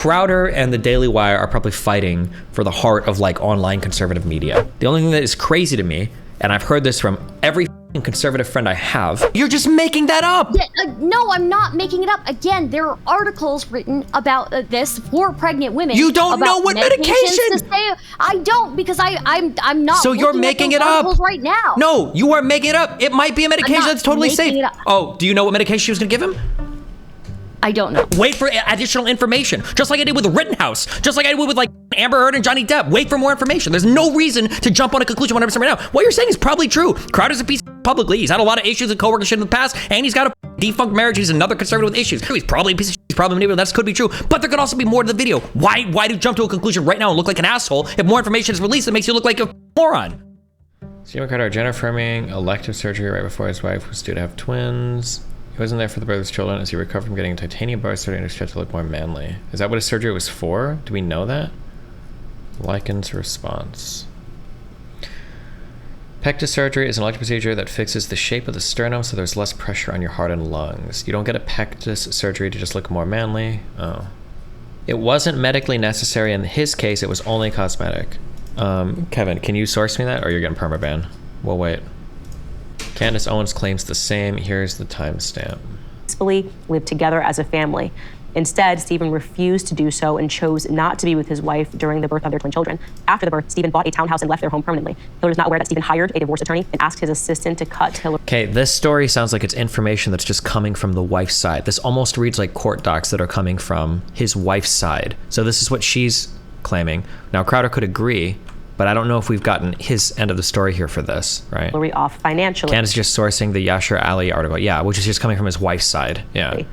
Crowder and the Daily Wire are probably fighting for the heart of like online conservative media. The only thing that is crazy to me, and I've heard this from every conservative friend I have, you're just making that up. Yeah, no, I'm not making it up. Again, there are articles written about this for pregnant women. You don't know what medication? I don't, because I'm not. So you're making it up right now. No, you are making it up. It might be a medication that's totally safe. Oh, do you know what medication she was gonna give him? I don't know. Wait for additional information, just like I did with Rittenhouse, just like I did with like Amber Heard and Johnny Depp. Wait for more information. There's no reason to jump on a conclusion 100% right now. What you're saying is probably true. Crowder's a piece of publicly. He's had a lot of issues with coworker shit in the past, and he's got a defunct marriage. He's another conservative with issues. He's probably a piece of shit. He's probably manipulative. That could be true, but there could also be more to the video. Why do you jump to a conclusion right now and look like an asshole if more information is released that makes you look like a moron? Stephen Crowder, gender affirming elective surgery right before his wife was due to have twins. He wasn't there for the birth of his children as he recovered from getting a titanium bar surgery and was stretched to look more manly. Is that what his surgery was for? Do we know that? Lycan's response. Pectus surgery is an elective procedure that fixes the shape of the sternum so there's less pressure on your heart and lungs. You don't get a pectus surgery to just look more manly. Oh. It wasn't medically necessary in his case, it was only cosmetic. Kevin, can you source me that or you're getting permaban? We'll wait. Candace Owens claims the same. Here's the timestamp. Lived together as a family. Instead, Stephen refused to do so and chose not to be with his wife during the birth of their twin children. After the birth, Stephen bought a townhouse and left their home permanently. Hillary was not aware that Stephen hired a divorce attorney and asked his assistant to cut Hillary. Okay, this story sounds like it's information that's just coming from the wife's side. This almost reads like court docs that are coming from his wife's side. So this is what she's claiming. Now, Crowder could agree, but I don't know if we've gotten his end of the story here for this, right? Hillary off financially. Candace just sourcing the Yashar Ali article. Yeah, which is just coming from his wife's side. Yeah.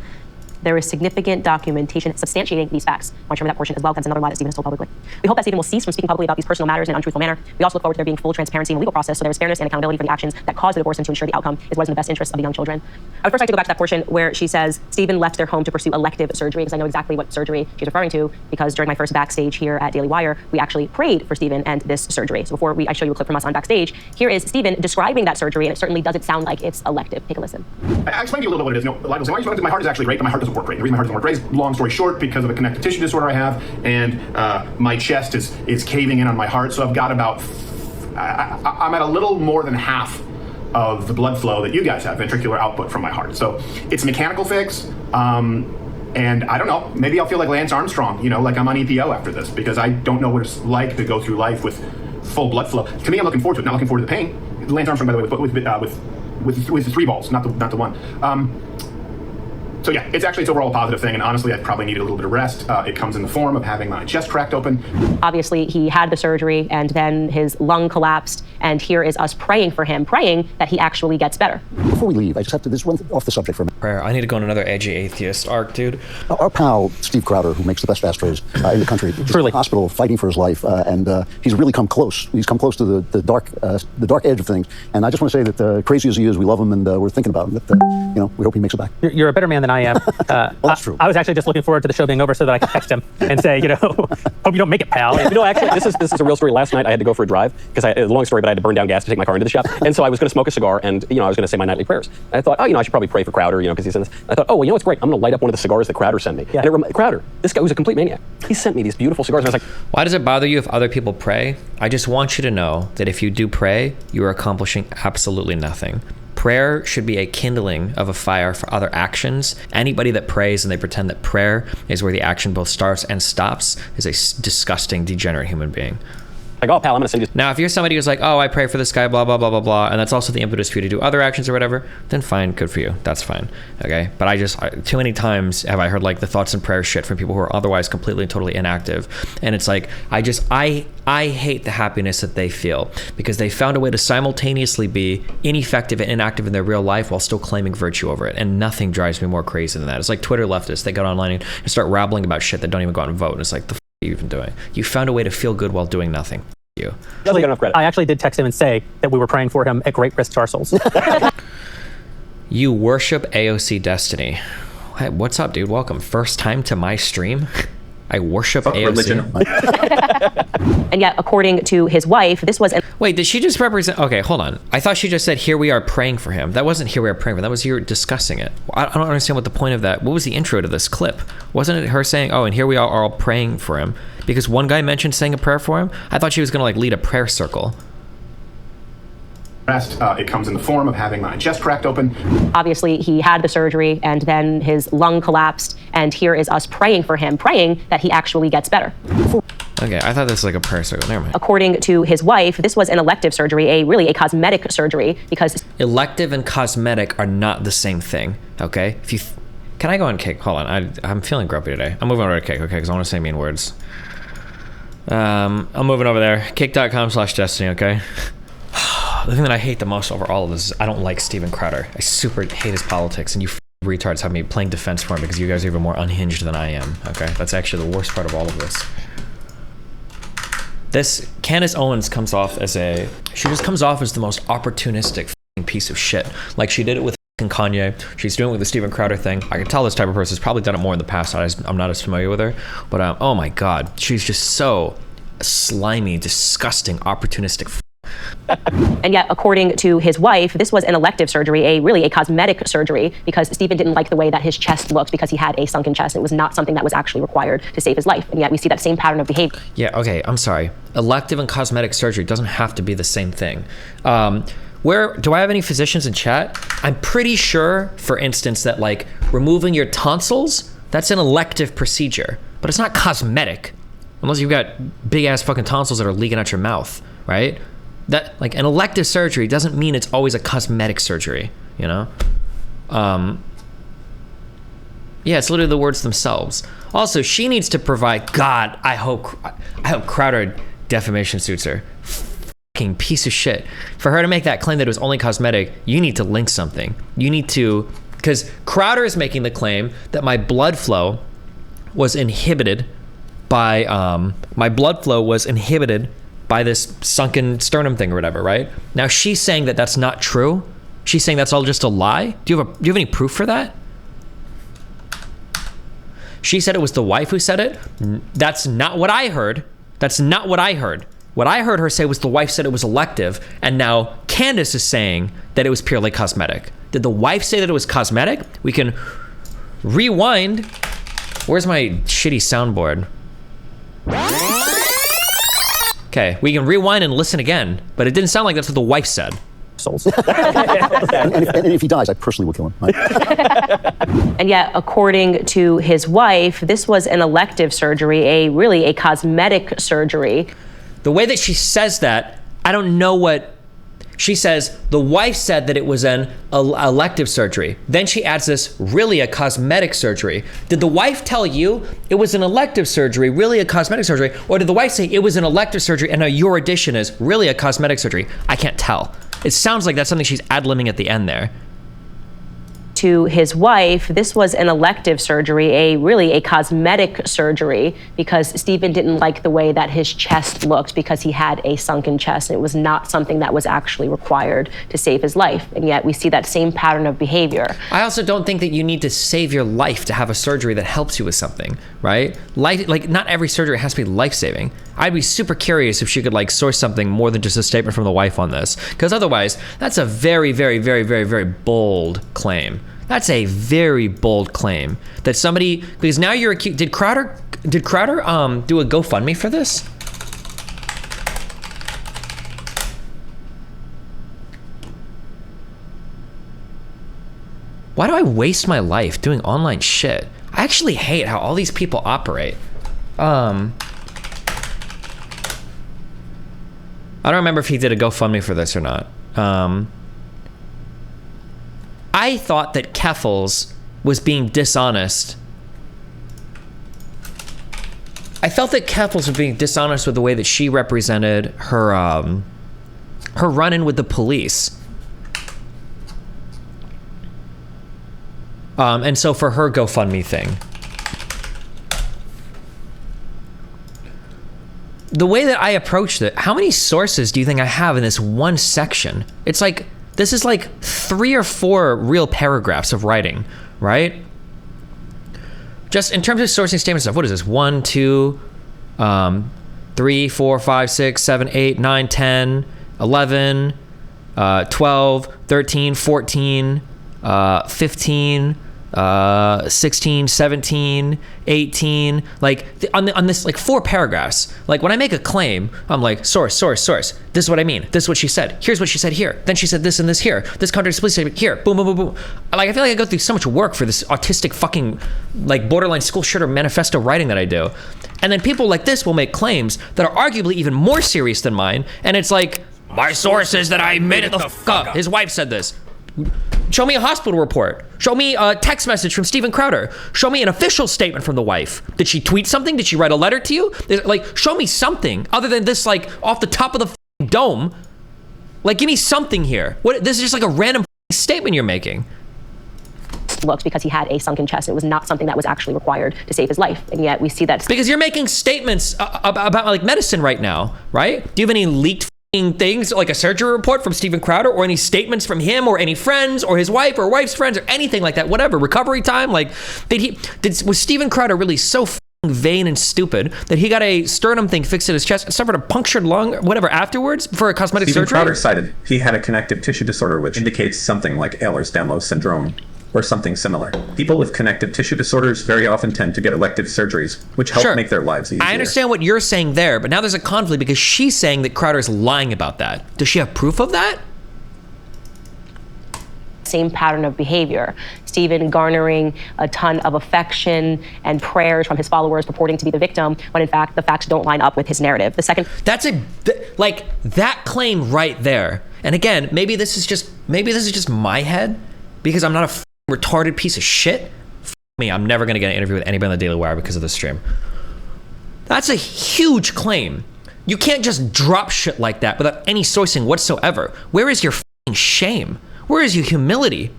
There is significant documentation substantiating these facts. I want to remember that portion as well, because it's another lie that Stephen has told publicly. We hope that Stephen will cease from speaking publicly about these personal matters in an untruthful manner. We also look forward to there being full transparency in the legal process, so there is fairness and accountability for the actions that caused the divorce and to ensure the outcome is what is in the best interest of the young children. I would first like to go back to that portion where she says Stephen left their home to pursue elective surgery, because I know exactly what surgery she's referring to, because during my first backstage here at Daily Wire, we actually prayed for Stephen and this surgery. So before I show you a clip from us on backstage, here is Stephen describing that surgery, and it certainly doesn't sound like it's elective. Take a listen. I explained to you a little bit what it is. You know, a lot of people say, my heart is actually great, but my heart doesn't work great. The reason my heart doesn't work great is, long story short, because of a connective tissue disorder I have, and my chest is caving in on my heart, so I've got about, I'm at a little more than half of the blood flow that you guys have, ventricular output from my heart. So it's a mechanical fix, and I don't know, maybe I'll feel like Lance Armstrong, you know, like I'm on EPO after this, because I don't know what it's like to go through life with full blood flow. To me, I'm looking forward to it, not looking forward to the pain. Lance Armstrong, by the way, with the 3 balls, not the one. So yeah, it's overall a positive thing, and honestly, I probably needed a little bit of rest. It comes in the form of having my chest cracked open. Obviously, he had the surgery, and then his lung collapsed, and here is us praying for him, praying that he actually gets better. Before we leave, I just have to just run off the subject for a minute. Prayer. I need to go on another edgy atheist arc, dude. Our pal, Steve Crowder, who makes the best ashtrays in the country, is in the hospital fighting for his life, and he's really come close. He's come close to the dark edge of things, and I just want to say that crazy as he is, we love him, and we're thinking about him. That, we hope he makes it back. You're a better man than I am. Well, that's true. I was actually just looking forward to the show being over so that I could text him and say, hope you don't make it, pal. Actually, this is a real story. Last night I had to go for a drive because a long story, but I had to burn down gas to take my car into the shop. And so I was going to smoke a cigar, and I was going to say my nightly prayers. And I thought, I should probably pray for Crowder, because he said this. I thought, it's great. I'm going to light up one of the cigars that Crowder sent me. Yeah. And Crowder, this guy was a complete maniac. He sent me these beautiful cigars, and I was like, why does it bother you if other people pray? I just want you to know that if you do pray, you are accomplishing absolutely nothing. Prayer should be a kindling of a fire for other actions. Anybody that prays and they pretend that prayer is where the action both starts and stops is a disgusting, degenerate human being. Like, oh, pal, I'm going to send you. Now, if you're somebody who's like, I pray for this guy, blah, blah, blah, blah, blah, and that's also the impetus for you to do other actions or whatever, then fine, good for you. That's fine, okay? But too many times have I heard like the thoughts and prayer shit from people who are otherwise completely and totally inactive. And it's like, I hate the happiness that they feel because they found a way to simultaneously be ineffective and inactive in their real life while still claiming virtue over it. And nothing drives me more crazy than that. It's like Twitter leftists. They go online and start rabbling about shit that don't even go out and vote. And it's like, the f*** are you even doing? You found a way to feel good while doing nothing. You. Doesn't get enough credit. I actually did text him and say that we were praying for him at great risk to our souls. You worship AOC Destiny. Hey, what's up, dude? Welcome. First time to my stream? I worship AOC. And yet, according to his wife, this was Wait, did she just represent? Okay, hold on. I thought she just said, here we are praying for him. That wasn't here we are praying for him. That was you discussing it. I don't understand what the point of that. What was the intro to this clip? Wasn't it her saying, oh, and here we are all praying for him? Because one guy mentioned saying a prayer for him. I thought she was going to like lead a prayer circle. It comes in the form of having my chest cracked open. Obviously, he had the surgery and then his lung collapsed. And here is us praying for him, praying that he actually gets better. Okay, I thought this was like a prayer circle. Never mind. According to his wife, this was an elective surgery, really a cosmetic surgery, because elective and cosmetic are not the same thing. Okay, if you can I go on Kick? Hold on, I'm feeling grumpy today. I'm moving over to Kick, okay, because I want to say mean words. I'm moving over there. Kick.com/Destiny. Okay. The thing that I hate the most over all of this is I don't like Steven Crowder. I super hate his politics, and you retards have me playing defense for him because you guys are even more unhinged than I am. Okay, that's actually the worst part of all of this. This Candace Owens comes off as she just comes off as the most opportunistic piece of shit. Like she did it with Kanye. She's doing it with the Steven Crowder thing. I can tell this type of person has probably done it more in the past. I'm not as familiar with her, but oh my God, she's just so slimy, disgusting, opportunistic. And yet, according to his wife, this was an elective surgery, really a cosmetic surgery, because Stephen didn't like the way that his chest looked because he had a sunken chest. It was not something that was actually required to save his life. And yet we see that same pattern of behavior. Yeah, okay, I'm sorry. Elective and cosmetic surgery doesn't have to be the same thing. Where do I have any physicians in chat? I'm pretty sure, for instance, that like removing your tonsils, that's an elective procedure, but it's not cosmetic. Unless you've got big ass fucking tonsils that are leaking out your mouth, right? That like an elective surgery doesn't mean it's always a cosmetic surgery, you know? Yeah, it's literally the words themselves. Also, she needs to provide, God, I hope Crowder defamation suits her. Fucking piece of shit. For her to make that claim that it was only cosmetic, you need to link something. You need to, because Crowder is making the claim that my blood flow was inhibited by, by this sunken sternum thing or whatever, right? Now she's saying that that's not true. She's saying that's all just a lie. Do you have any proof for that? She said it was the wife who said it. That's not what I heard. That's not what I heard. What I heard her say was the wife said it was elective, and now Candace is saying that it was purely cosmetic. Did the wife say that it was cosmetic? We can rewind. Where's my shitty soundboard? Okay, we can rewind and listen again, but it didn't sound like that's what the wife said. Souls. and if he dies, I personally will kill him. And yet, according to his wife, this was an elective surgery, really a cosmetic surgery. The way that she says that, I don't know what... She says, the wife said that it was an elective surgery. Then she adds this, really a cosmetic surgery. Did the wife tell you it was an elective surgery, really a cosmetic surgery? Or did the wife say it was an elective surgery and now your addition is really a cosmetic surgery? I can't tell. It sounds like that's something she's ad-libbing at the end there. To his wife, this was an elective surgery, really a cosmetic surgery, because Stephen didn't like the way that his chest looked because he had a sunken chest. And it was not something that was actually required to save his life. And yet we see that same pattern of behavior. I also don't think that you need to save your life to have a surgery that helps you with something, right? Like not every surgery has to be life-saving. I'd be super curious if she could like source something more than just a statement from the wife on this, because otherwise that's a very, very, very, very, very bold claim. That's a very bold claim that somebody, because now you're accused. Did Crowder do a GoFundMe for this? Why do I waste my life doing online shit? I actually hate how all these people operate. I don't remember if he did a GoFundMe for this or not. I thought that Keffels was being dishonest. I felt that Keffels was being dishonest with the way that she represented her her run-in with the police. And so for her GoFundMe thing, the way that I approached it, how many sources do you think I have in this one section? It's like, this is like 3 or 4 real paragraphs of writing, right? Just in terms of sourcing statement stuff, what is this? 1, 2, 3, 4, 5, 6, 7, 8, 9, 10, 11, 12, 13, 14, 15, 16, 17, 18, like on this like 4 paragraphs. Like when I make a claim, I'm like, source. This is what I mean. This is what she said. Here's what she said here. Then she said this and this here. This contradicts police statement here. Boom, boom, boom, boom. Like I feel like I go through so much work for this autistic fucking like borderline school shooter manifesto writing that I do. And then people like this will make claims that are arguably even more serious than mine. And it's like, my source is that I made it the fuck up. His wife said this. Show me a hospital report. Show me a text message from Steven Crowder. Show me an official statement from the wife. Did she tweet something? Did she write a letter to you? Like, show me something other than this, like, off the top of the dome. Like, give me something here. What? This is just like a random statement you're making. Looks because he had a sunken chest. It was not something that was actually required to save his life. And yet we see that. Because you're making statements about like medicine right now, right? Do you have any leaked things like a surgery report from Steven Crowder or any statements from him or any friends or his wife or wife's friends or anything like that? Whatever. Recovery time? Like, was Steven Crowder really so vain and stupid that he got a sternum thing fixed in his chest and suffered a punctured lung, whatever, afterwards for a cosmetic Steven surgery? Crowder cited he had a connective tissue disorder, which indicates something like Ehlers-Danlos syndrome or something similar. People with connective tissue disorders very often tend to get elective surgeries, which help make their lives easier. I understand what you're saying there, but now there's a conflict because she's saying that Crowder is lying about that. Does she have proof of that? Same pattern of behavior. Steven garnering a ton of affection and prayers from his followers purporting to be the victim, when in fact the facts don't line up with his narrative. The second, that's like that claim right there. And again, maybe this is just my head because I'm not a retarded piece of shit. Me, I'm never gonna get an interview with anybody on the Daily Wire because of this stream. That's a huge claim. You can't just drop shit like that without any sourcing whatsoever. Where is your shame? Where is your humility?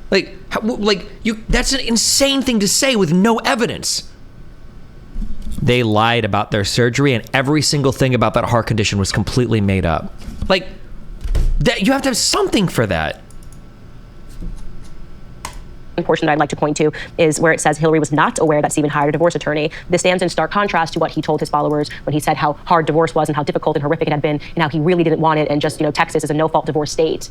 That's an insane thing to say with no evidence. They lied about their surgery and every single thing about that heart condition was completely made up. Like, that you have to have something for that. Portion that I'd like to point to is where it says Hillary was not aware that Steven hired a divorce attorney. This stands in stark contrast to what he told his followers when he said how hard divorce was and how difficult and horrific it had been and how he really didn't want it and just, Texas is a no-fault divorce state.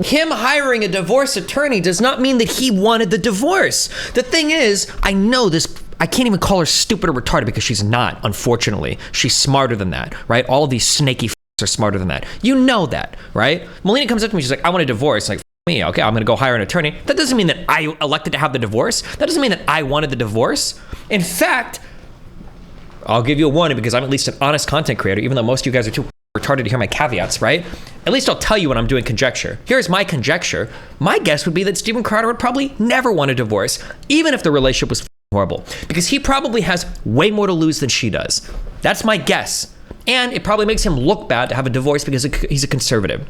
Him hiring a divorce attorney does not mean that he wanted the divorce. The thing is, I know this, I can't even call her stupid or retarded because she's not, unfortunately. She's smarter than that, right? All of these snaky are smarter than that. You know that, right? Melina comes up to me, she's like, I want a divorce. Like, me, okay, I'm gonna go hire an attorney. That doesn't mean that I elected to have the divorce. That doesn't mean that I wanted the divorce. In fact, I'll give you a warning because I'm at least an honest content creator, even though most of you guys are too retarded to hear my caveats, right? At least I'll tell you when I'm doing conjecture. Here's my conjecture. My guess would be that Steven Crowder would probably never want a divorce, even if the relationship was horrible, because he probably has way more to lose than she does. That's my guess. And it probably makes him look bad to have a divorce because he's a conservative.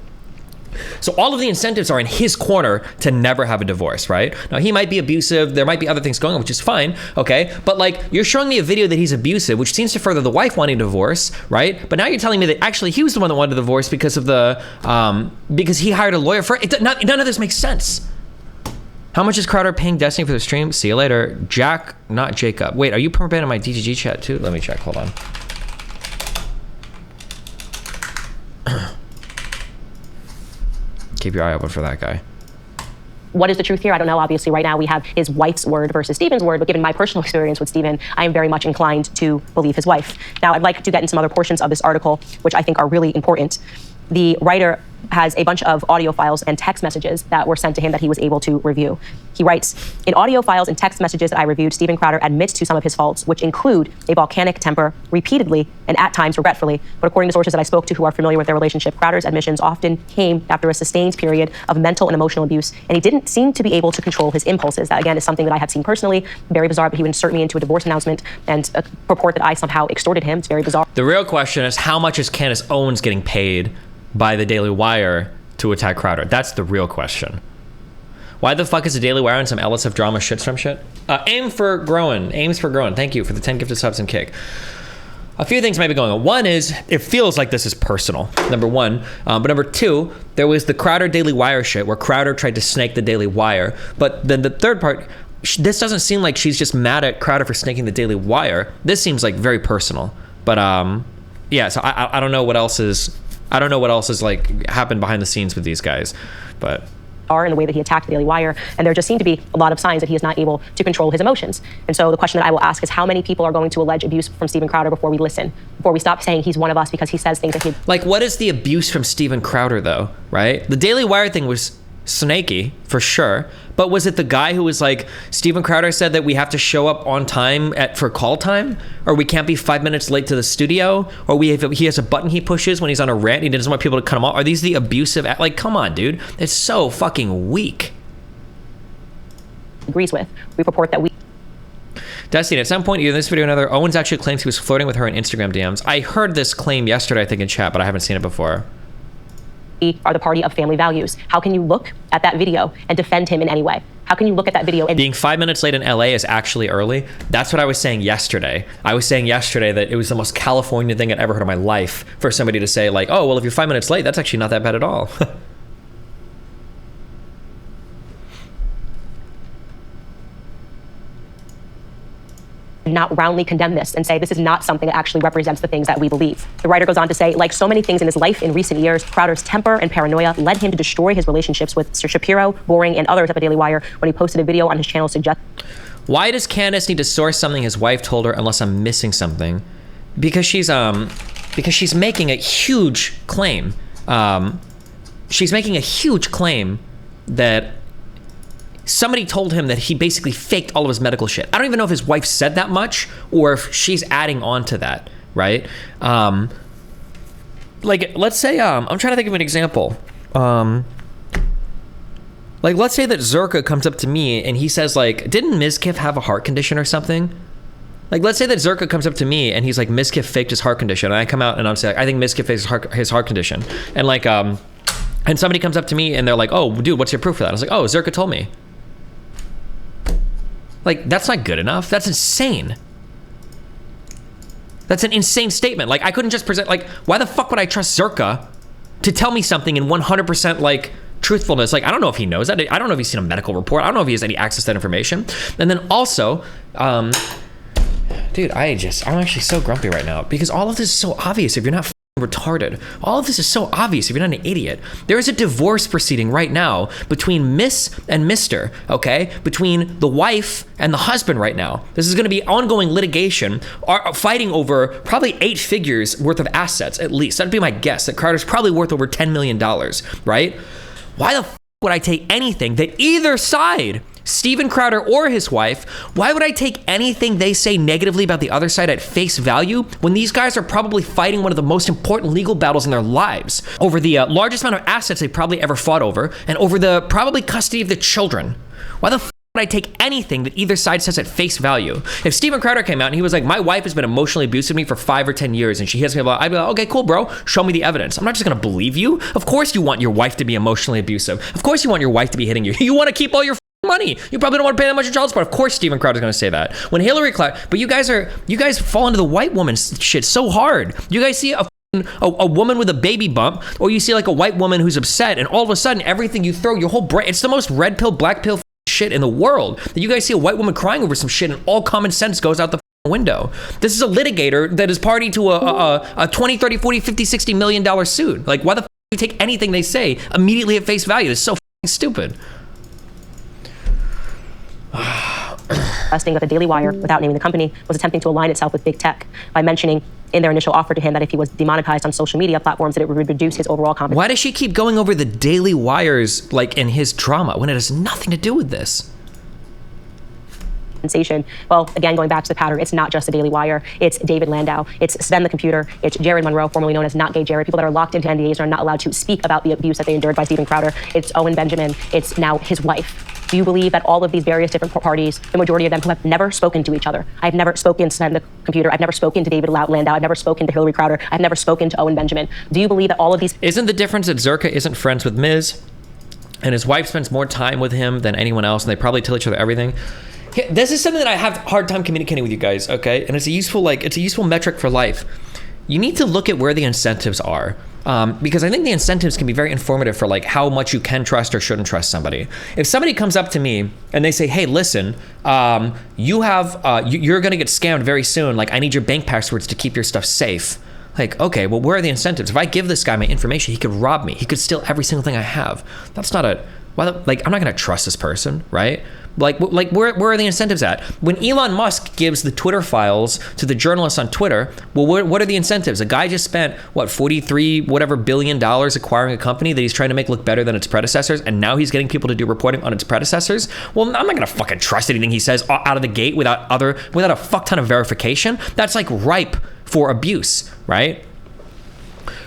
So all of the incentives are in his corner to never have a divorce, right? Now, he might be abusive. There might be other things going on, which is fine, okay? But like, you're showing me a video that he's abusive, which seems to further the wife wanting a divorce, right? But now you're telling me that actually he was the one that wanted a divorce because of the, because he hired a lawyer for it. None of this makes sense. How much is Crowder paying Destiny for the stream? See you later. Jack, not Jacob. Wait, are you permabanned in my DGG chat too? Let me check, hold on. Keep your eye open for that guy. What is the truth here? I don't know. Obviously, right now we have his wife's word versus Steven's word, but given my personal experience with Steven, I am very much inclined to believe his wife. Now, I'd like to get into some other portions of this article, which I think are really important. The writer has a bunch of audio files and text messages that were sent to him that he was able to review. He writes, in audio files and text messages that I reviewed, Steven Crowder admits to some of his faults, which include a volcanic temper repeatedly and at times regretfully. But according to sources that I spoke to who are familiar with their relationship, Crowder's admissions often came after a sustained period of mental and emotional abuse, and he didn't seem to be able to control his impulses. That, again, is something that I have seen personally. Very bizarre, but he would insert me into a divorce announcement and purport that I somehow extorted him. It's very bizarre. The real question is, how much is Candace Owens getting paid by the Daily Wire to attack Crowder? That's the real question. Why the fuck is the Daily Wire and some LSF drama shitstream shit? Aims for growing. Thank you for the 10 gifted subs and kick. A few things might be going on. One is, it feels like this is personal, number one. But number two, there was the Crowder Daily Wire shit where Crowder tried to snake the Daily Wire. But then the third part, this doesn't seem like she's just mad at Crowder for snaking the Daily Wire. This seems like very personal. But yeah, so I don't know what else is I don't know what else has like happened behind the scenes with these guys, but in the way that he attacked the Daily Wire, and there just seem to be a lot of signs that he is not able to control his emotions. And so the question that I will ask is, how many people are going to allege abuse from Steven Crowder before we listen, before we stop saying he's one of us because he says things that he... Like, what is the abuse from Steven Crowder, though, right? The Daily Wire thing was snaky, for sure, but was it the guy who was like, Steven Crowder said that we have to show up on time for call time, or we can't be 5 minutes late to the studio, or he has a button he pushes when he's on a rant, he doesn't want people to cut him off? Are these the abusive, like, come on, dude, it's so fucking weak. Agrees with. We report that we... Destiny, at some point, either in this video or another, Owens actually claims he was flirting with her in Instagram DMs. I heard this claim yesterday, I think, in chat, but I haven't seen it before. Are the party of family values. How can you look at that video and defend him in any way? How can you look at that video and... Being 5 minutes late in LA is actually early. That's what I was saying yesterday. I was saying yesterday that it was the most California thing I'd ever heard in my life for somebody to say like, oh, well, if you're 5 minutes late, that's actually not that bad at all. Not roundly condemn this and say this is not something that actually represents the things that we believe. The writer goes on to say, like so many things in his life in recent years, Crowder's temper and paranoia led him to destroy his relationships with Sir Shapiro, Boring, and others at the Daily Wire when he posted a video on his channel suggesting... Why does Candace need to source something his wife told her unless I'm missing something? Because she's making a huge claim. She's making a huge claim that somebody told him that he basically faked all of his medical shit. I don't even know if his wife said that much or if she's adding on to that, right? Like, let's say, I'm trying to think of an example. Like, let's say that Zerka comes up to me and he says, like, didn't Mizkif have a heart condition or something? Like, let's say that Zerka comes up to me and he's like, Mizkif faked his heart condition. And I come out and I'm saying, I think Mizkif faked his heart condition. And like, and somebody comes up to me and they're like, oh, dude, what's your proof for that? I was like, oh, Zerka told me. Like, that's not good enough. That's insane. That's an insane statement. Like, I couldn't just present, like, why the fuck would I trust Zerka to tell me something in 100% like truthfulness? Like, I don't know if he knows that. I don't know if he's seen a medical report. I don't know if he has any access to that information. And then also, dude, I'm actually so grumpy right now because all of this is so obvious if you're not retarded. All of this is so obvious if you're not an idiot. There is a divorce proceeding right now between Miss and Mr., okay? Between the wife and the husband right now. This is going to be ongoing litigation, fighting over probably 8 figures worth of assets at least. That'd be my guess, that Crowder's probably worth over $10 million, right? Why the would I take anything that either side, Steven Crowder or his wife, why would I take anything they say negatively about the other side at face value when these guys are probably fighting one of the most important legal battles in their lives over the largest amount of assets they probably ever fought over and over the probably custody of the children? Why the would I take anything that either side says at face value? If Steven Crowder came out and he was like, my wife has been emotionally abusive to me for 5 or 10 years and she hits me about, I'd be like, okay, cool, bro, show me the evidence. I'm not just gonna believe you. Of course you want your wife to be emotionally abusive. Of course you want your wife to be hitting you. You want to keep all your money. You probably don't want to pay that much in child support. Of course Steven Crowder's going to say that. When Hillary Clinton, but you guys fall into the white woman shit so hard. You guys see a woman with a baby bump, or you see like a white woman who's upset, and all of a sudden everything you throw, your whole brain, it's the most red pill, black pill shit in the world. That you guys see a white woman crying over some shit and all common sense goes out the window. This is a litigator that is party to a 20, 30, 40, 50, 60 million dollar suit. Like, why the do you take anything they say immediately at face value? It's so stupid. Suggesting that the Daily Wire, without naming the company, was attempting to align itself with big tech by mentioning in their initial offer to him that if he was demonetized on social media platforms, that it would reduce his overall compensation. Why does she keep going over the Daily Wire's, like, in his drama when it has nothing to do with this? Well, again, going back to the pattern, it's not just the Daily Wire. It's David Landau. It's Sven the Computer. It's Jared Monroe, formerly known as Not Gay Jared. People that are locked into NDAs and are not allowed to speak about the abuse that they endured by Steven Crowder. It's Owen Benjamin. It's now his wife. Do you believe that all of these various different parties, the majority of them who have never spoken to each other? I've never spoken to Sven the Computer. I've never spoken to David Landau. I've never spoken to Hillary Crowder. I've never spoken to Owen Benjamin. Do you believe that all of these... Isn't the difference that Zerka isn't friends with Miz and his wife spends more time with him than anyone else and they probably tell each other everything? This is something that I have a hard time communicating with you guys, okay? And it's a useful metric for life. You need to look at where the incentives are. Because I think the incentives can be very informative for like how much you can trust or shouldn't trust somebody. If somebody comes up to me and they say, hey, listen, you're gonna get scammed very soon. Like, I need your bank passwords to keep your stuff safe. Like, okay, well, where are the incentives? If I give this guy my information, he could rob me. He could steal every single thing I have. That's not a, like, I'm not gonna trust this person, right? Like where are the incentives at? When Elon Musk gives the Twitter files to the journalists on Twitter, well, what are the incentives? A guy just spent, what, 43 whatever billion dollars acquiring a company that he's trying to make look better than its predecessors, and now he's getting people to do reporting on its predecessors? Well, I'm not gonna fucking trust anything he says out of the gate without a fuck ton of verification. That's like ripe for abuse, right?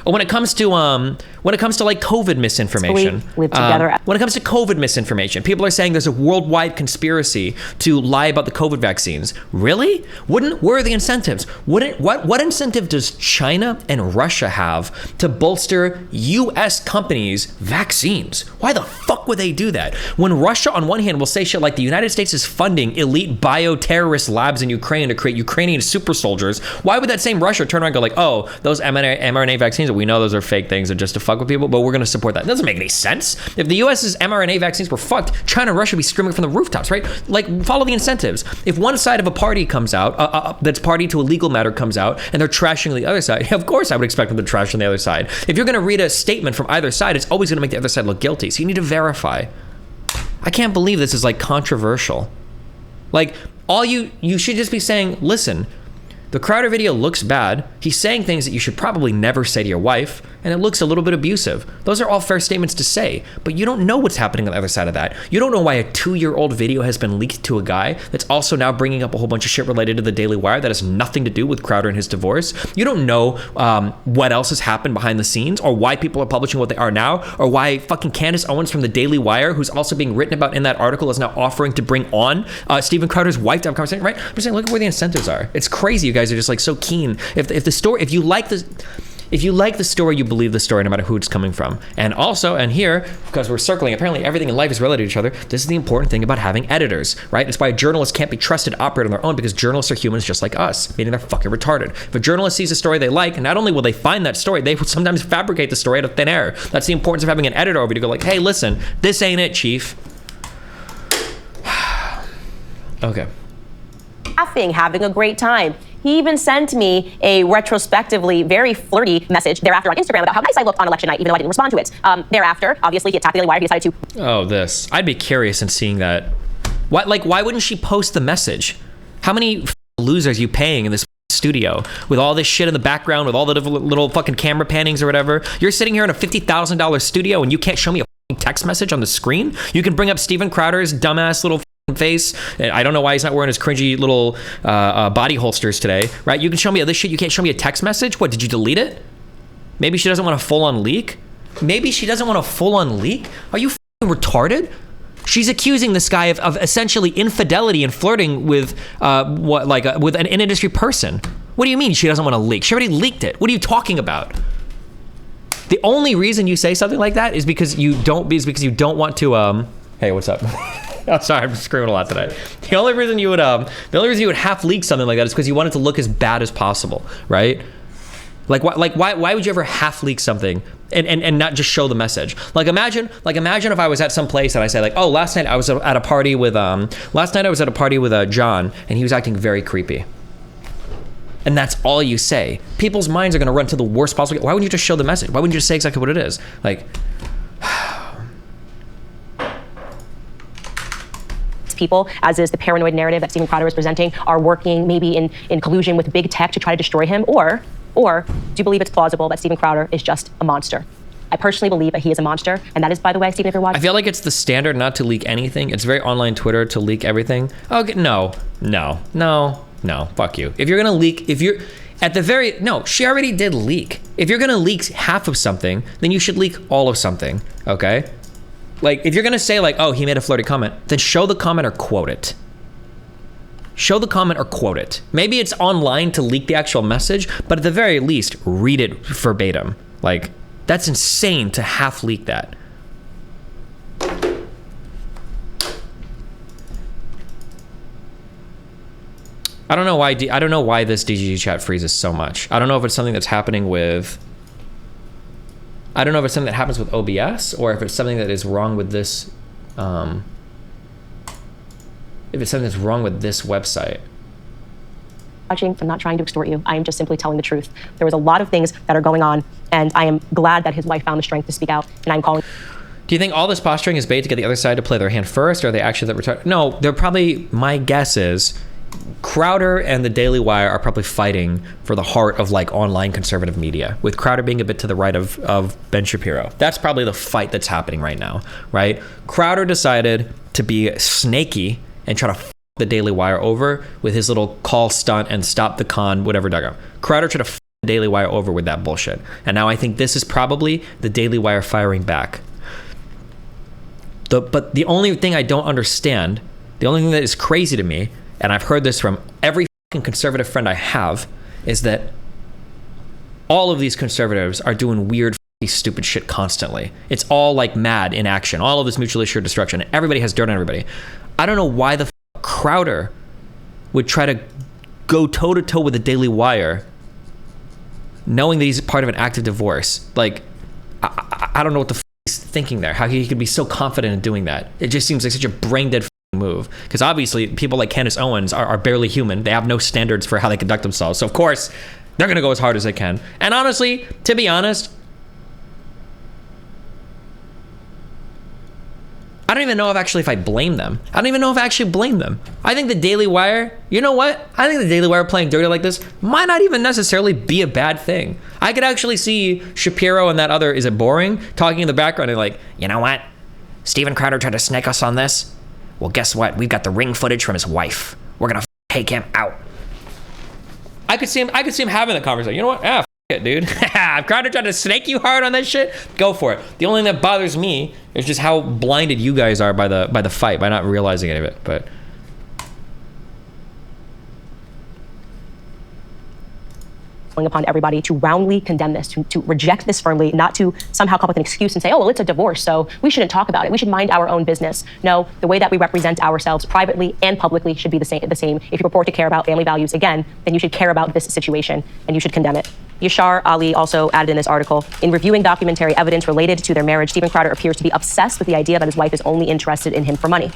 When it comes to like COVID misinformation, live together. When it comes to COVID misinformation, people are saying there's a worldwide conspiracy to lie about the COVID vaccines. Really? Where are the incentives? What incentive does China and Russia have to bolster U.S. companies' vaccines? Why the fuck would they do that? When Russia, on one hand, will say shit like the United States is funding elite bioterrorist labs in Ukraine to create Ukrainian super soldiers, why would that same Russia turn around and go like, oh, those mRNA vaccines, we know those are fake things and just to fuck with people, but we're going to support that? It doesn't make any sense. If the US's mRNA vaccines were fucked, China and Russia would be screaming from the rooftops, right? Like, follow the incentives. If one side of a party comes out, that's party to a legal matter comes out, and they're trashing the other side, of course I would expect them to trash on the other side. If you're going to read a statement from either side, it's always going to make the other side look guilty. So you need to verify. I can't believe this is like controversial. Like, you should just be saying, listen, the Crowder video looks bad. He's saying things that you should probably never say to your wife, and it looks a little bit abusive. Those are all fair statements to say, but you don't know what's happening on the other side of that. You don't know why a 2-year-old video has been leaked to a guy that's also now bringing up a whole bunch of shit related to the Daily Wire that has nothing to do with Crowder and his divorce. You don't know what else has happened behind the scenes, or why people are publishing what they are now, or why fucking Candace Owens from the Daily Wire, who's also being written about in that article, is now offering to bring on Steven Crowder's wife to have a conversation, right? I'm saying, look at where the incentives are. It's crazy you guys are just like so keen. If you like the story, you believe the story no matter who it's coming from. And also, and here, because we're circling, apparently everything in life is related to each other, this is the important thing about having editors, right? It's why journalists can't be trusted to operate on their own, because journalists are humans just like us, meaning they're fucking retarded. If a journalist sees a story they like, not only will they find that story, they will sometimes fabricate the story out of thin air. That's the importance of having an editor over you to go like, hey, listen, this ain't it, chief. Okay. Laughing, having a great time. He even sent me a retrospectively very flirty message thereafter on Instagram about how nice I looked on election night, even though I didn't respond to it. Thereafter, obviously, he attacked the Daily Wire. He decided to... Oh, this. I'd be curious in seeing that. Why wouldn't she post the message? How many losers are you paying in this studio with all this shit in the background, with all the little fucking camera pannings or whatever? You're sitting here in a $50,000 studio and you can't show me a text message on the screen? You can bring up Steven Crowder's dumbass little face. I don't know why he's not wearing his cringy little body holsters today, right? You can show me other shit. You can't show me a text message. What, did you delete it? Maybe she doesn't want a full-on leak. Are you retarded? She's accusing this guy of essentially infidelity and flirting with with an in-industry person. What do you mean she doesn't want to leak? She already leaked it. What are you talking about? The only reason you say something like that is because you don't want to hey, what's up? Oh, sorry, I'm screaming a lot today. The only reason you would half leak something like that is because you want it to look as bad as possible, right? Why would you ever half leak something and not just show the message? Imagine if I was at some place and I say like, oh, last night I was at a party with John and he was acting very creepy. And that's all you say. People's minds are going to run to the worst possible. Why wouldn't you just show the message? Why wouldn't you just say exactly what it is? People, as is the paranoid narrative that Steven Crowder is presenting, are working maybe in collusion with big tech to try to destroy him? Or do you believe it's plausible that Steven Crowder is just a monster? I personally believe that he is a monster, and that is, by the way, Steven, if you're watching. I feel like it's the standard not to leak anything. It's very online Twitter to leak everything. Okay, no, fuck you. If you're gonna leak, she already did leak. If you're gonna leak half of something, then you should leak all of something, okay? If you're gonna say oh, he made a flirty comment, then show the comment or quote it. Maybe it's online to leak the actual message, but at the very least, read it verbatim. That's insane to half leak that. I don't know why this DGG chat freezes so much. I don't know if it's something that's happening with... I don't know if it's something that happens with OBS or if it's something that is wrong with this, if it's something that's wrong with this website. touching. I'm not trying to extort you. I am just simply telling the truth. There was a lot of things that are going on, and I am glad that his wife found the strength to speak out, and I'm calling. Do you think all this posturing is bait to get the other side to play their hand first, or are they actually that retarded? No, they're probably, my guess is, Crowder and the Daily Wire are probably fighting for the heart of like online conservative media, with Crowder being a bit to the right of Ben Shapiro. That's probably the fight that's happening right now, right? Crowder decided to be snaky and try to f the Daily Wire over with his little call stunt and stop the con, whatever dugout. Crowder tried to f the Daily Wire over with that bullshit. And now I think this is probably the Daily Wire firing back. But the only thing I don't understand, the only thing that is crazy to me, and I've heard this from every fucking conservative friend I have, is that all of these conservatives are doing weird, stupid shit constantly. It's all like mad in action. All of this mutually assured destruction. Everybody has dirt on everybody. I don't know why the Crowder would try to go toe-to-toe with the Daily Wire, knowing that he's part of an active divorce. Like, I don't know what the he's thinking there. How he could be so confident in doing that. It just seems like such a brain-dead move, because obviously people like Candace Owens are barely human. They have no standards for how they conduct themselves, so of course they're gonna go as hard as they can. And honestly, to be honest, I don't even know if I blame them. I don't even know if I actually blame them. I think the Daily Wire, you know what? I think the Daily Wire playing dirty like this might not even necessarily be a bad thing. I could actually see Shapiro and that other, is it boring, talking in the background and like, you know what? Steven Crowder tried to snake us on this. Well, guess what? We've got the ring footage from his wife. We're gonna take him out. I could see him having the conversation. You know what? F it, dude. If Crowder tried to snake you hard on that shit, go for it. The only thing that bothers me is just how blinded you guys are by the fight, by not realizing any of it. But upon everybody to roundly condemn this, to reject this firmly, not to somehow come up with an excuse and say, oh, well, it's a divorce, so we shouldn't talk about it. We should mind our own business. No, the way that we represent ourselves privately and publicly should be the same. If you purport to care about family values, again, then you should care about this situation and you should condemn it. Yashar Ali also added in this article, in reviewing documentary evidence related to their marriage, Steven Crowder appears to be obsessed with the idea that his wife is only interested in him for money.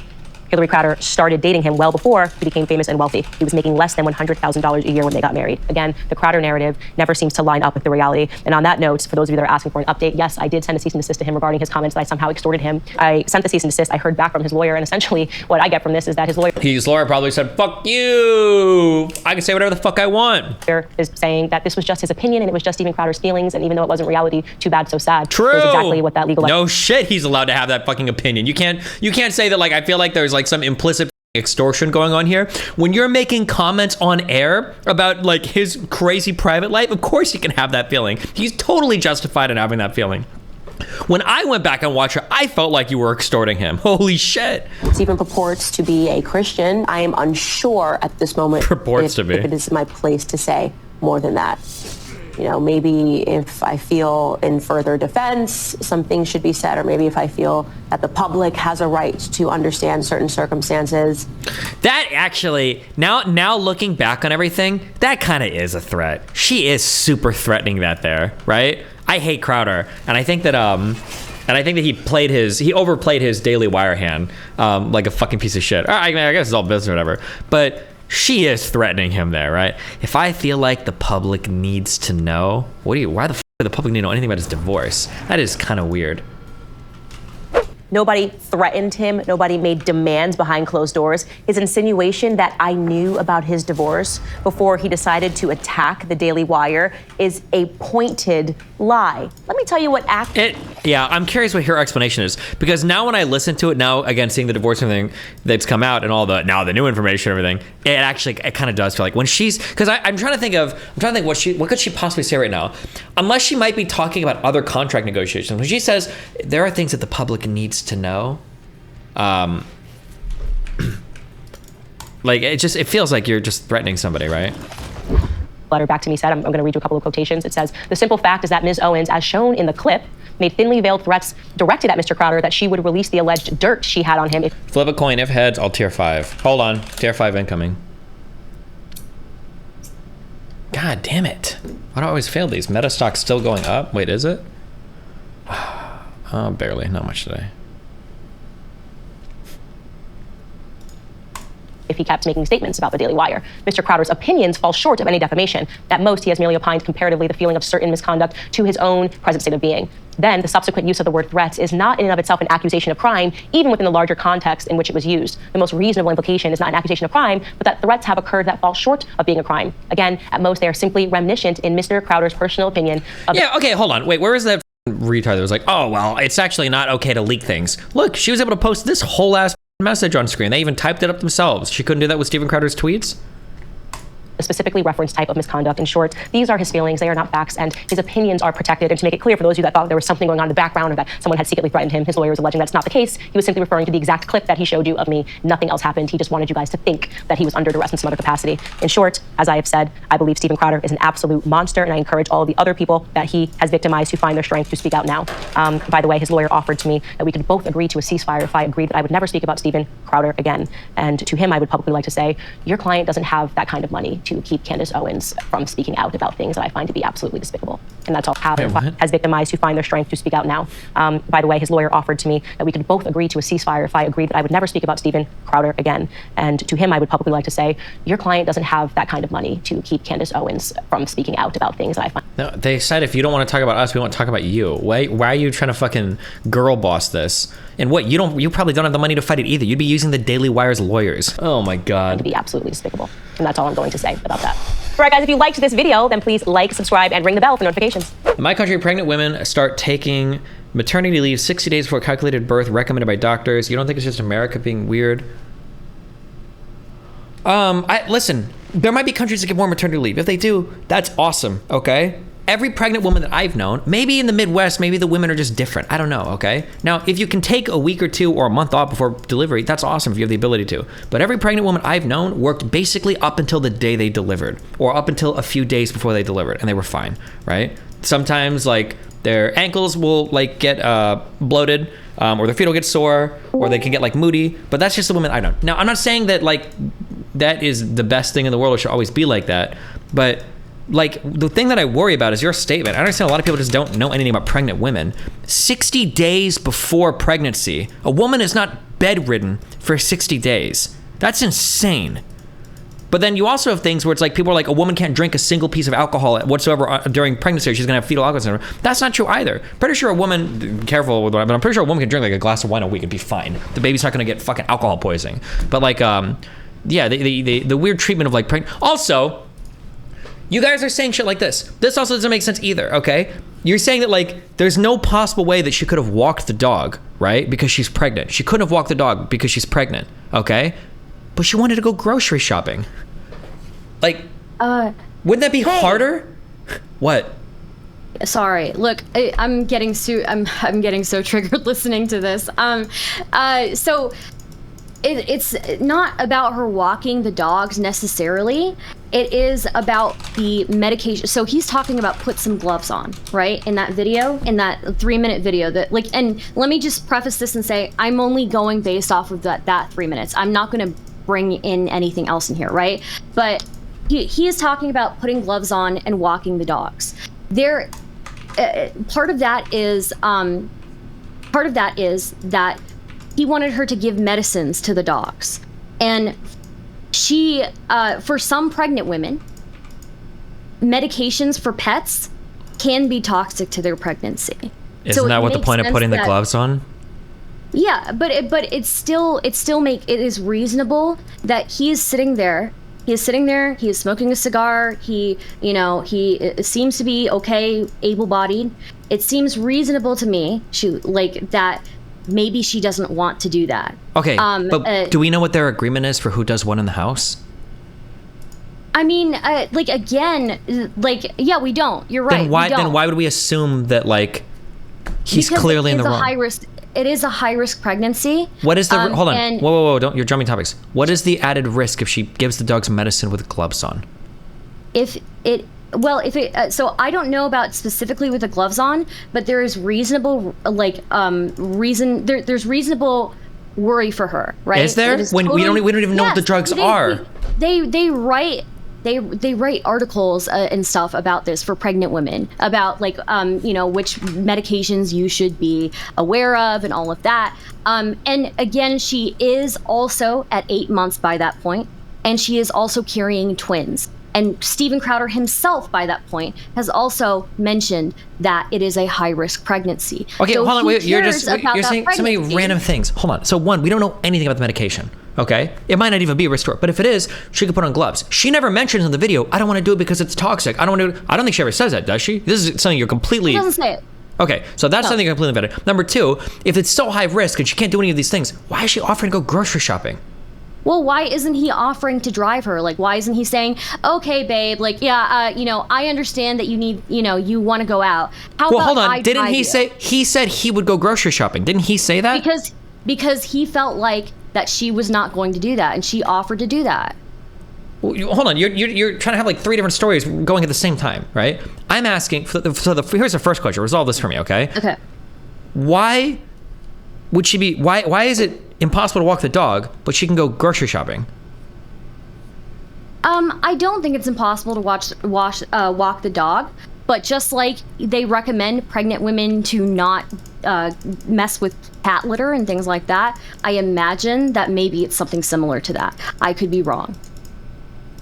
Hillary Crowder started dating him well before he became famous and wealthy. He was making less than $100,000 a year when they got married. Again, the Crowder narrative never seems to line up with the reality. And on that note, for those of you that are asking for an update, yes, I did send a cease and desist to him regarding his comments that I somehow extorted him. I sent the cease and desist. I heard back from his lawyer, and essentially what I get from this is that his lawyer probably said, fuck you. I can say whatever the fuck I want. Is saying that this was just his opinion and it was just Steven Crowder's feelings, and even though it wasn't reality, too bad, so sad. True. Here's exactly what that legal... No shit, he's allowed to have that fucking opinion. You can't say that, like, I feel like there's like some implicit extortion going on here. When you're making comments on air about like his crazy private life, of course he can have that feeling. He's totally justified in having that feeling. When I went back and watched it, I felt like you were extorting him. Holy shit. Stephen purports to be a Christian. I am unsure at this moment if it is my place to say more than that. You know, maybe if I feel in further defense, some things should be said, or maybe if I feel that the public has a right to understand certain circumstances. That actually, now looking back on everything, that kind of is a threat. She is super threatening that there, right? I hate Crowder, and I think that he overplayed his Daily Wire hand like a fucking piece of shit. I guess it's all business or whatever, but she is threatening him there, right? If I feel like the public needs to know, why the fuck would the public need to know anything about his divorce? That is kind of weird. Nobody threatened him. Nobody made demands behind closed doors. His insinuation that I knew about his divorce before he decided to attack the Daily Wire is a pointed lie. Let me tell you what Yeah, I'm curious what her explanation is, because now when I listen to it, now again seeing the divorce and everything that's come out and all the new information and everything, it kind of does feel like when she's, because I'm trying to think what could she possibly say right now, unless she might be talking about other contract negotiations. When she says there are things that the public needs to know, like it feels like you're just threatening somebody, right? Letter back to me said, I'm going to read you a couple of quotations. It says, the simple fact is that Ms. Owens, as shown in the clip, made thinly veiled threats directed at Mr. Crowder that she would release the alleged dirt she had on him. Flip a coin. If heads, I'll tier 5. Hold on. Tier 5 incoming. God damn it. Why do I always fail these? Meta stock's still going up? Wait, is it? Oh, barely. Not much today. if he kept making statements about the Daily Wire. Mr. Crowder's opinions fall short of any defamation. At most, he has merely opined comparatively the feeling of certain misconduct to his own present state of being. Then, the subsequent use of the word threats is not in and of itself an accusation of crime, even within the larger context in which it was used. The most reasonable implication is not an accusation of crime, but that threats have occurred that fall short of being a crime. Again, at most, they are simply reminiscent in Mr. Crowder's personal opinion of— Yeah, okay, hold on. Wait, where is that retard that was like, oh, well, it's actually not okay to leak things? Look, she was able to post this whole ass message on screen. They even typed it up themselves. She couldn't do that with Steven Crowder's tweets? a specifically referenced type of misconduct. In short, these are his feelings, they are not facts, and his opinions are protected. And to make it clear for those of you that thought there was something going on in the background or that someone had secretly threatened him, his lawyer is alleging that's not the case. He was simply referring to the exact clip that he showed you of me. Nothing else happened. He just wanted you guys to think that he was under duress in some other capacity. In short, as I have said, I believe Steven Crowder is an absolute monster, and I encourage all of the other people that he has victimized to find their strength to speak out now. By the way, his lawyer offered to me that we could both agree to a ceasefire if I agreed that I would never speak about Steven Crowder again. And to him, I would publicly like to say, your client doesn't have that kind of money to keep Candace Owens from speaking out about things that I find to be absolutely despicable. And that's all has victimized to find their strength to speak out now. By the way, his lawyer offered to me that we could both agree to a ceasefire if I agreed that I would never speak about Steven Crowder again. And to him, I would publicly like to say, your client doesn't have that kind of money to keep Candace Owens from speaking out about things that I find. No, they said if you don't want to talk about us, we want to talk about you. Why are you trying to fucking girl boss this? And what, you probably don't have the money to fight it either. You'd be using the Daily Wire's lawyers. Oh my God. To be absolutely despicable. And that's all I'm going to say about that. All right, guys, if you liked this video, then please like, subscribe, and ring the bell for notifications. In my country, pregnant women start taking maternity leave 60 days before calculated birth recommended by doctors. You don't think it's just America being weird? Listen, there might be countries that give more maternity leave. If they do, that's awesome, okay? Every pregnant woman that I've known, maybe in the Midwest, maybe the women are just different. I don't know, okay? Now, if you can take a week or two or a month off before delivery, that's awesome if you have the ability to. But every pregnant woman I've known worked basically up until the day they delivered or up until a few days before they delivered, and they were fine, right? Sometimes, like, their ankles will, like, get bloated, or their feet will get sore, or they can get, like, moody, but that's just the women I know. Now, I'm not saying that, like, that is the best thing in the world or should always be like that, but like, the thing that I worry about is your statement. I understand a lot of people just don't know anything about pregnant women. 60 days before pregnancy, a woman is not bedridden for 60 days. That's insane. But then you also have things where it's like, people are like, a woman can't drink a single piece of alcohol whatsoever during pregnancy, or she's gonna have fetal alcohol syndrome. That's not true either. Pretty sure a woman, careful with what, but I'm pretty sure a woman can drink like a glass of wine a week and be fine. The baby's not gonna get fucking alcohol poisoning. But like, yeah, the weird treatment of like pregnant. Also, you guys are saying shit like this. This also doesn't make sense either, okay? You're saying that, like, there's no possible way that she could have walked the dog, right? Because she's pregnant. She couldn't have walked the dog because she's pregnant, okay? But she wanted to go grocery shopping. Like, wouldn't that be harder? What? Sorry. Look, I'm getting so triggered listening to this. So it's not about her walking the dogs necessarily. It is about the medication. So he's talking about put some gloves on, right? In that video, in that 3-minute video that like, and let me just preface this and say, I'm only going based off of that 3 minutes. I'm not going to bring in anything else in here, right? But he is talking about putting gloves on and walking the dogs. There, part of that is that he wanted her to give medicines to the dogs. And she, for some pregnant women, medications for pets can be toxic to their pregnancy. Isn't that what the point of putting the gloves on? Yeah, but it is reasonable that he is sitting there. He is sitting there. He is smoking a cigar. He seems to be okay, able-bodied. It seems reasonable to me, that maybe she doesn't want to do that. Okay, but do we know what their agreement is for who does what in the house? I mean, yeah, we don't. You're right. Then why would we assume that, like, he's because clearly in the wrong? It is a high-risk pregnancy. What is the... hold on. Whoa, don't... You're jumping topics. What is the added risk if she gives the dogs medicine with gloves on? So I don't know about specifically with the gloves on, but there is reasonable, there's reasonable worry for her, right? Is there? When we don't even know what the drugs are. They write they write articles and stuff about this for pregnant women, about like you know, which medications you should be aware of and all of that. And again, she is also at 8 months by that point, and she is also carrying twins. And Steven Crowder himself, by that point, has also mentioned that it is a high-risk pregnancy. Okay, so hold on. Wait, you're saying so many pregnancy. random things. Hold on. So one, we don't know anything about the medication. Okay, it might not even be a risk to her, but if it is, she could put on gloves. She never mentions in the video, "I don't want to do it because it's toxic. I don't want to." I don't think she ever says that, does she? This is something you're completely. She doesn't say it. Okay, so that's something completely better. Number two, if it's so high risk and she can't do any of these things, why is she offering to go grocery shopping? Well, why isn't he offering to drive her? Like, why isn't he saying, okay, babe, like, yeah, you know, I understand that you need, you know, you want to go out. How Well, about hold on. I Didn't drive he you? say, he said he would go grocery shopping? Didn't he say that? Because he felt like that she was not going to do that, and she offered to do that. Well, hold on. You're trying to have like three different stories going at the same time, right? I'm asking, here's the first question. Resolve this for me, okay? Okay. Why would she be, why is it impossible to walk the dog, but she can go grocery shopping? I don't think it's impossible to walk the dog, but just like they recommend pregnant women to not mess with cat litter and things like that, I imagine that maybe it's something similar to that. I could be wrong.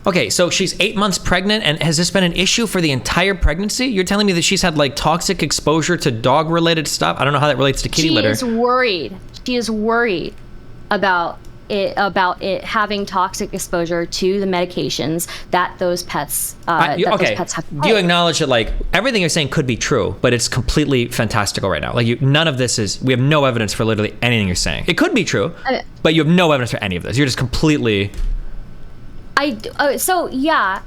Okay, so she's 8 months pregnant, and has this been an issue for the entire pregnancy? You're telling me that she's had like toxic exposure to dog-related stuff? I don't know how that relates to kitty litter. She is worried. She is worried about it having toxic exposure to the medications that those pets those pets have to Do you take. acknowledge that like everything you're saying could be true, but it's completely fantastical right now? Like none of this is. We have no evidence for literally anything you're saying. It could be true, but you have no evidence for any of this. You're just completely. So yeah.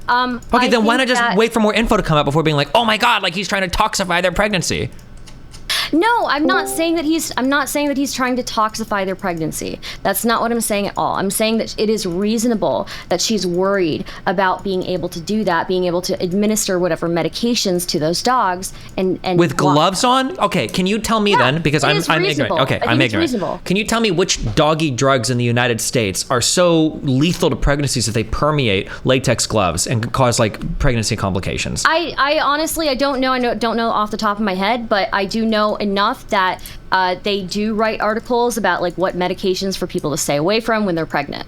Okay, then why not just wait for more info to come out before being like, oh my god, like he's trying to toxify their pregnancy? No, I'm not saying that he's trying to toxify their pregnancy. That's not what I'm saying at all. I'm saying that it is reasonable that she's worried about being able to do that, being able to administer whatever medications to those dogs and with gloves on? Okay, can you tell me then, because I'm ignorant. reasonable. Okay, I'm ignorant. Reasonable. Can you tell me which doggy drugs in the United States are so lethal to pregnancies that they permeate latex gloves and can cause like pregnancy complications? I honestly don't know. I don't know off the top of my head, but I do know enough that they do write articles about like what medications for people to stay away from when they're pregnant.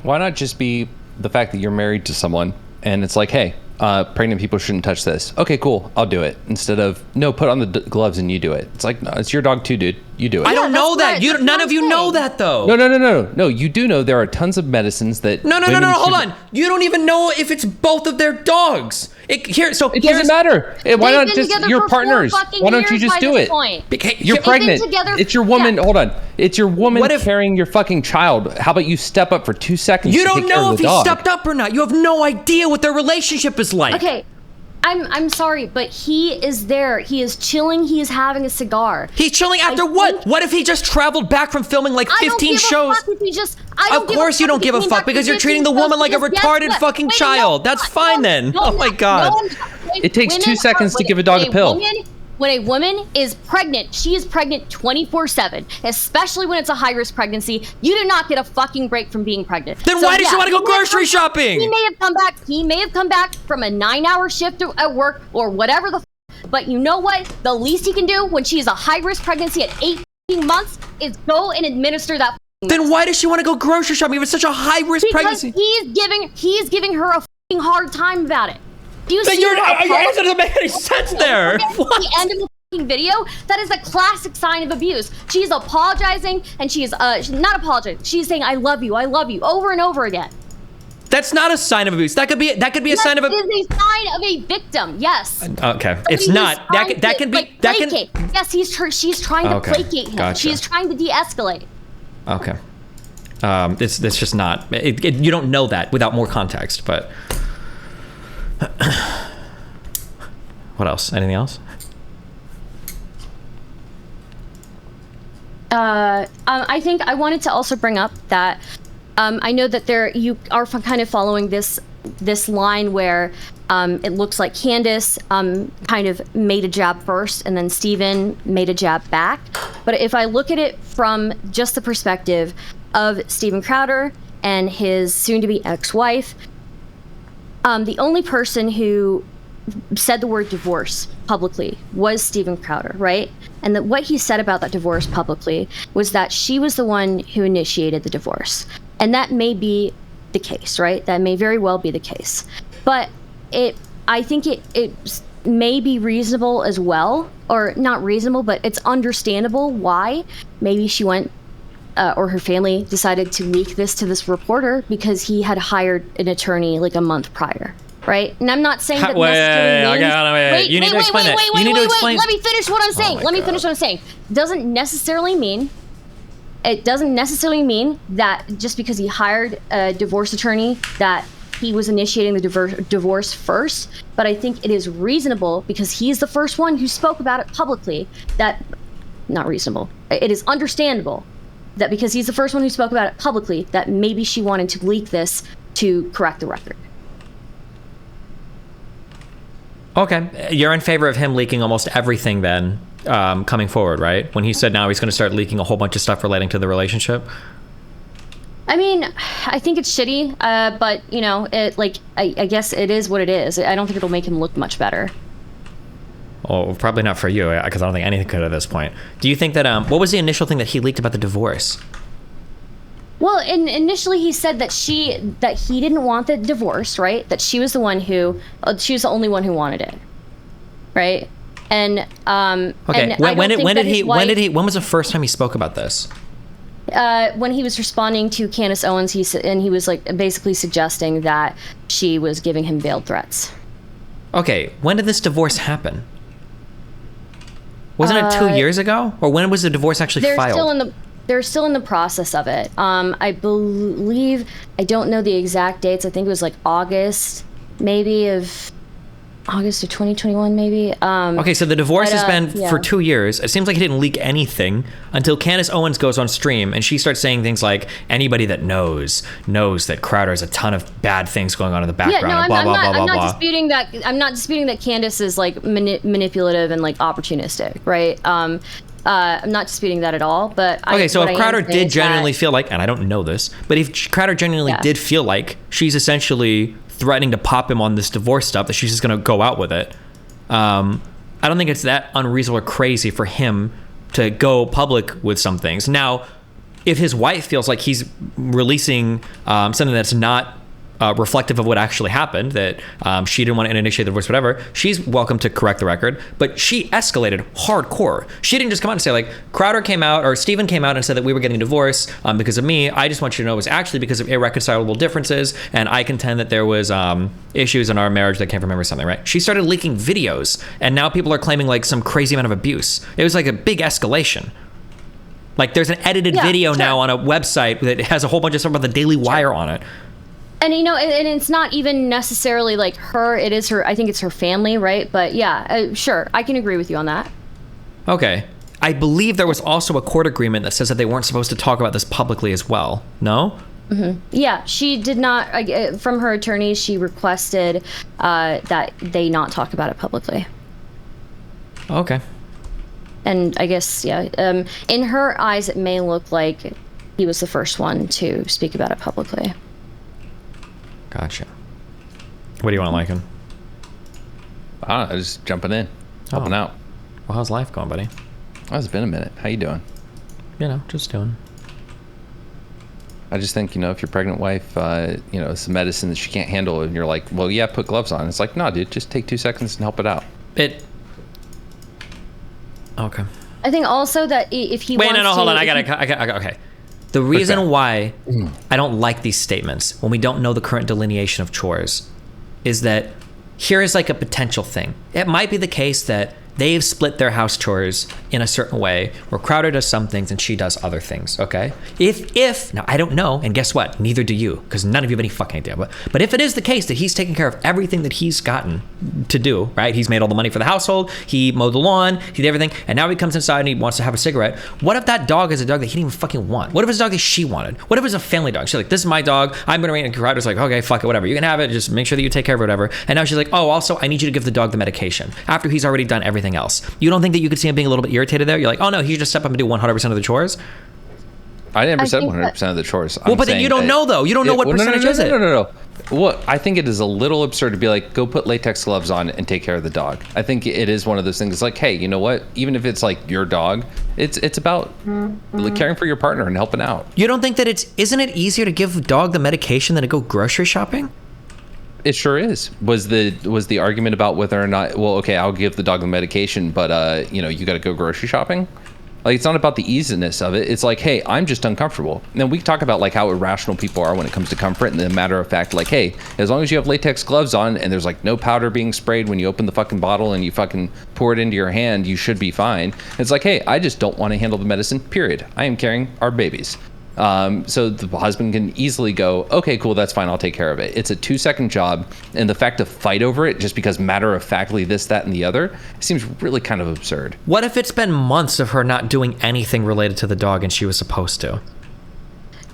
Why not just be the fact that you're married to someone and it's like, hey, pregnant people shouldn't touch this. Okay, cool, I'll do it. Instead of, no, put on the gloves and you do it. It's like, no, it's your dog too, dude. You do it. I don't know that. None of you know that though. No. You do know there are tons of medicines that. No. Hold on. You don't even know if it's both of their dogs. It doesn't matter. Why not just your partners? Why don't you just do it? You're pregnant. It's your woman. Hold on. It's your woman carrying your fucking child. How about you step up for 2 seconds? You don't know if he stepped up or not. You have no idea what their relationship is like. Okay. I'm sorry, but he is there. He is chilling. He is having a cigar. He's chilling after what? What if he just traveled back from filming like 15 shows? Of course you don't give a fuck because you're treating the woman like a retarded fucking child. That's fine then. Oh my god. It takes 2 seconds to give a dog a pill. When a woman is pregnant, she is pregnant 24/7, especially when it's a high-risk pregnancy. You do not get a fucking break from being pregnant. Then why does she want to go grocery shopping? He may have come back from a 9-hour shift at work or whatever the but you know what? The least he can do when she is a high-risk pregnancy at 18 months is go and administer that. Then why does she want to go grocery shopping if it's such a high-risk pregnancy? He's giving her a fucking hard time about it. Do you see your answer doesn't make any sense there. What? The end of the fucking video, that is a classic sign of abuse. She's apologizing, and she's not apologizing. She's saying I love you, over and over again. That's not a sign of abuse. That could be a sign of a. It is a sign of a victim. Yes. Okay, it's not. That can be. That can. Yes, she's trying to placate him. Gotcha. She is trying to de-escalate. Okay. It's just not. You don't know that without more context, but. What else? Anything else? I think I wanted to also bring up that I know that you are kind of following this line where it looks like Candace kind of made a jab first and then Steven made a jab back. But if I look at it from just the perspective of Steven Crowder and his soon-to-be ex-wife, The only person who said the word divorce publicly was Steven Crowder, right? And what he said about that divorce publicly was that she was the one who initiated the divorce. And that may be the case, right? That may very well be the case. But I think it may be reasonable as well, or not reasonable, but it's understandable why maybe she went or her family decided to leak this to this reporter, because he had hired an attorney like a month prior. Right? And I'm not saying that necessarily means... You need to explain that. You need to explain... Let me finish what I'm saying. Finish what I'm saying. It doesn't necessarily mean that just because he hired a divorce attorney that he was initiating the divorce first. But I think it is reasonable, because he's the first one who spoke about it publicly, that... Not reasonable. It is understandable that because he's the first one who spoke about it publicly, that maybe she wanted to leak this to correct the record. Okay, you're in favor of him leaking almost everything then, coming forward, right? When he said now he's going to start leaking a whole bunch of stuff relating to the relationship. I mean, I think it's shitty, but you know, I guess it is what it is. I don't think it'll make him look much better. Oh, probably not for you, because I don't think anything could at this point. Do you think that what was the initial thing that he leaked about the divorce? Well, initially he said that he didn't want the divorce, right? That she was the one who, she was the only one who wanted it, right? And okay, and when was the first time he spoke about this? When he was responding to Candace Owens, he was like basically suggesting that she was giving him veiled threats. Okay, when did this divorce happen? Wasn't it 2 years ago, or when was the divorce actually filed? They're still in the process of it. I believe, I don't know the exact dates. I think it was like August of 2021, maybe. Okay, so the divorce has been for 2 years. It seems like he didn't leak anything until Candace Owens goes on stream and she starts saying things like, anybody that knows that Crowder has a ton of bad things going on in the background. Yeah, no, I'm not disputing that. I'm not disputing that Candace is like manipulative and like opportunistic, right? I'm not disputing that at all, but okay. So if Crowder did genuinely feel like, and I don't know this, but if Crowder genuinely did feel like she's essentially threatening to pop him on this divorce stuff, that she's just going to go out with it, I don't think it's that unreasonable or crazy for him to go public with some things. Now, if his wife feels like he's releasing something that's not reflective of what actually happened, that she didn't want to initiate the divorce, whatever, she's welcome to correct the record. But she escalated hardcore. She didn't just come out and say like, Crowder came out, or Steven came out and said that we were getting a divorce because of me. I just want you to know it was actually because of irreconcilable differences, and I contend that there was issues in our marriage that came from him or something, right? She started leaking videos, and now people are claiming like some crazy amount of abuse. It was like a big escalation. Like there's an edited video now on a website that has a whole bunch of stuff about the Daily Wire on it. And you know, and it's not even necessarily like her, it is her, I think it's her family, right? But yeah, sure, I can agree with you on that. Okay. I believe there was also a court agreement that says that they weren't supposed to talk about this publicly as well, no? Mm-hmm. Yeah, she did not, from her attorney, she requested that they not talk about it publicly. Okay. And I guess, yeah, in her eyes, it may look like he was the first one to speak about it publicly. Gotcha. What do you want, Lycan? I don't know, just jumping in, helping out. Well, how's life going, buddy? Oh, it's been a minute. How you doing? You know, just doing. I just think, you know, if your pregnant wife, you know, some medicine that she can't handle, and you're like, well, yeah, put gloves on. It's like, no, dude, just take 2 seconds and help it out. Okay. I think also that if he wants hold on. I got okay. The reason why I don't like these statements when we don't know the current delineation of chores is that here is like a potential thing. It might be the case that they've split their house chores in a certain way where Crowder does some things and she does other things, okay? If now I don't know, and guess what? Neither do you, because none of you have any fucking idea. But if it is the case that he's taking care of everything that he's gotten to do, right? He's made all the money for the household, he mowed the lawn, he did everything, and now he comes inside and he wants to have a cigarette. What if that dog is a dog that he didn't even fucking want? What if it's a dog that she wanted? What if it's a family dog? She's like, this is my dog, I'm gonna rate it, and Crowder's like, okay, fuck it, whatever. You can have it, just make sure that you take care of it, whatever. And now she's like, oh, also, I need you to give the dog the medication after he's already done everything else. You don't think that you could see him being a little bit irritated there? You're like, oh no, he should just step up and do 100% of the chores? I never said 100% of the chores. Well, but then you don't know though. You don't know what percentage is it. No. Well, I think it is a little absurd to be like, go put latex gloves on and take care of the dog. I think it is one of those things like, hey, you know what? Even if it's like your dog, it's about caring for your partner and helping out. You don't think that isn't it easier to give a dog the medication than to go grocery shopping? It sure is. Was the argument about whether or not, well, okay, I'll give the dog the medication, but you got to go grocery shopping? Like, it's not about the easiness of it. It's like, hey, I'm just uncomfortable. And then we talk about like how irrational people are when it comes to comfort, and the matter of fact, like, hey, as long as you have latex gloves on and there's like no powder being sprayed when you open the fucking bottle and you fucking pour it into your hand, you should be fine. It's like, hey, I just don't want to handle the medicine, period. I am carrying our babies. So the husband can easily go, okay, cool, that's fine, I'll take care of it. It's a 2-second job, and the fact to fight over it just because matter of factly this, that, and the other seems really kind of absurd. What if it's been months of her not doing anything related to the dog and she was supposed to?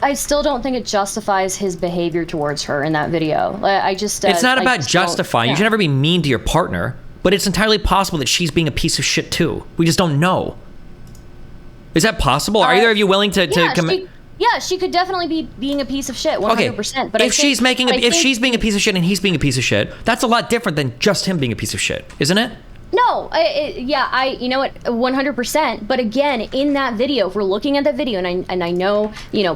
I still don't think it justifies his behavior towards her in that video. It's not about justifying. You should never be mean to your partner, but it's entirely possible that she's being a piece of shit too. We just don't know. Is that possible? Are either of you willing to commit? Yeah, she could definitely be being a piece of shit, 100%. Okay, but if she's being a piece of shit and he's being a piece of shit, that's a lot different than just him being a piece of shit, isn't it? No, you know what, 100%. But again, in that video, if we're looking at that video, and I know,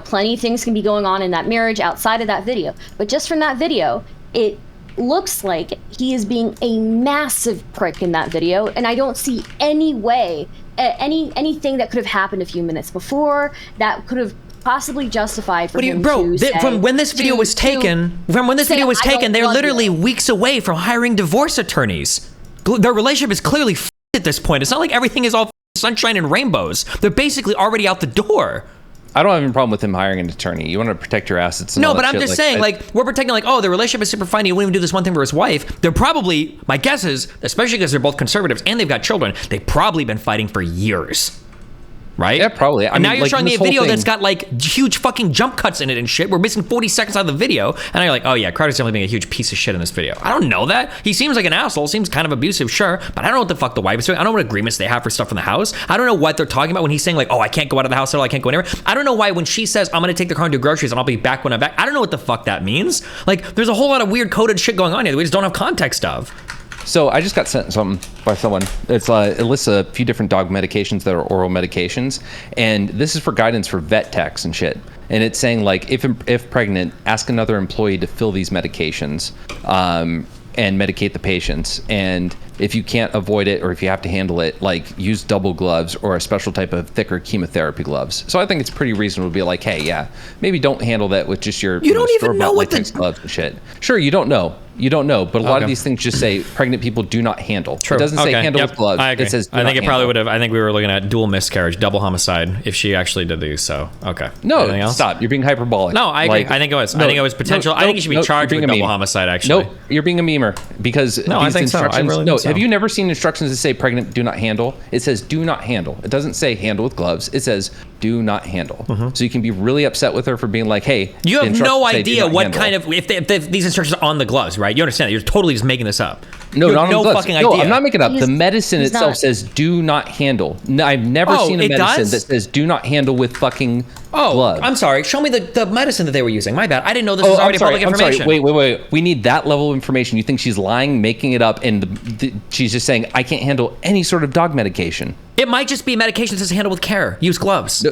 plenty of things can be going on in that marriage outside of that video, but just from that video, it looks like he is being a massive prick in that video, and I don't see any way, anything that could have happened a few minutes before that could have possibly justified for him to say, from when this video was taken, they're literally weeks away from hiring divorce attorneys. Their relationship is clearly at this point. It's not like everything is all sunshine and rainbows. They're basically already out the door. I don't have any problem with him hiring an attorney. You want to protect your assets. And no, all but that I'm shit. just saying, the relationship is super fine. He wouldn't even do this one thing for his wife. They're probably, my guess is, especially because they're both conservatives and they've got children, they've probably been fighting for years. Right? Yeah, probably. And now you're showing me a video that's got huge fucking jump cuts in it and shit. We're missing 40 seconds out of the video. And now you're like, oh yeah, Crowder's definitely being a huge piece of shit in this video. I don't know that. He seems like an asshole, seems kind of abusive, sure. But I don't know what the fuck the wife is doing. I don't know what agreements they have for stuff in the house. I don't know what they're talking about when he's saying like, oh, I can't go out of the house at all, I can't go anywhere. I don't know why when she says, I'm gonna take the car and do groceries and I'll be back when I'm back. I don't know what the fuck that means. Like, there's a whole lot of weird coded shit going on here that we just don't have context of. So I just got sent something by someone. It lists a few different dog medications that are oral medications, and this is for guidance for vet techs and shit. And it's saying like, if pregnant, ask another employee to fill these medications and medicate the patients. And if you can't avoid it or if you have to handle it, like use double gloves or a special type of thicker chemotherapy gloves. So I think it's pretty reasonable to be like, hey, yeah, maybe don't handle that with just your latex gloves and shit. Sure, you don't know. But a lot of these things just say pregnant people do not handle. True. It doesn't say handle with gloves. I agree. It says I think it probably would have. I think we were looking at dual miscarriage, double homicide if she actually did these. So, okay. No, anything else? Stop. You're being hyperbolic. No, I agree. I think it was. I think it was potential. I think you should be charged with double homicide, actually. No, you're being a memer because I think so. I really think so. Have you never seen instructions that say pregnant do not handle? It says do not handle. It doesn't say handle with gloves. It says do not handle. Mm-hmm. So you can be really upset with her for being like, hey. You have no idea what kind of, if these instructions are on the gloves, right? You understand that. You're totally just making this up. No, not no fucking idea. No, I'm not making it up. The medicine itself says do not handle. No, I've never seen a medicine that says do not handle with fucking gloves. I'm sorry. Show me the medicine that they were using. My bad. I didn't know this was already public information. Wait. We need that level of information. You think she's lying, making it up, and she's just saying, I can't handle any sort of dog medication. It might just be medication that says handle with care. Use gloves.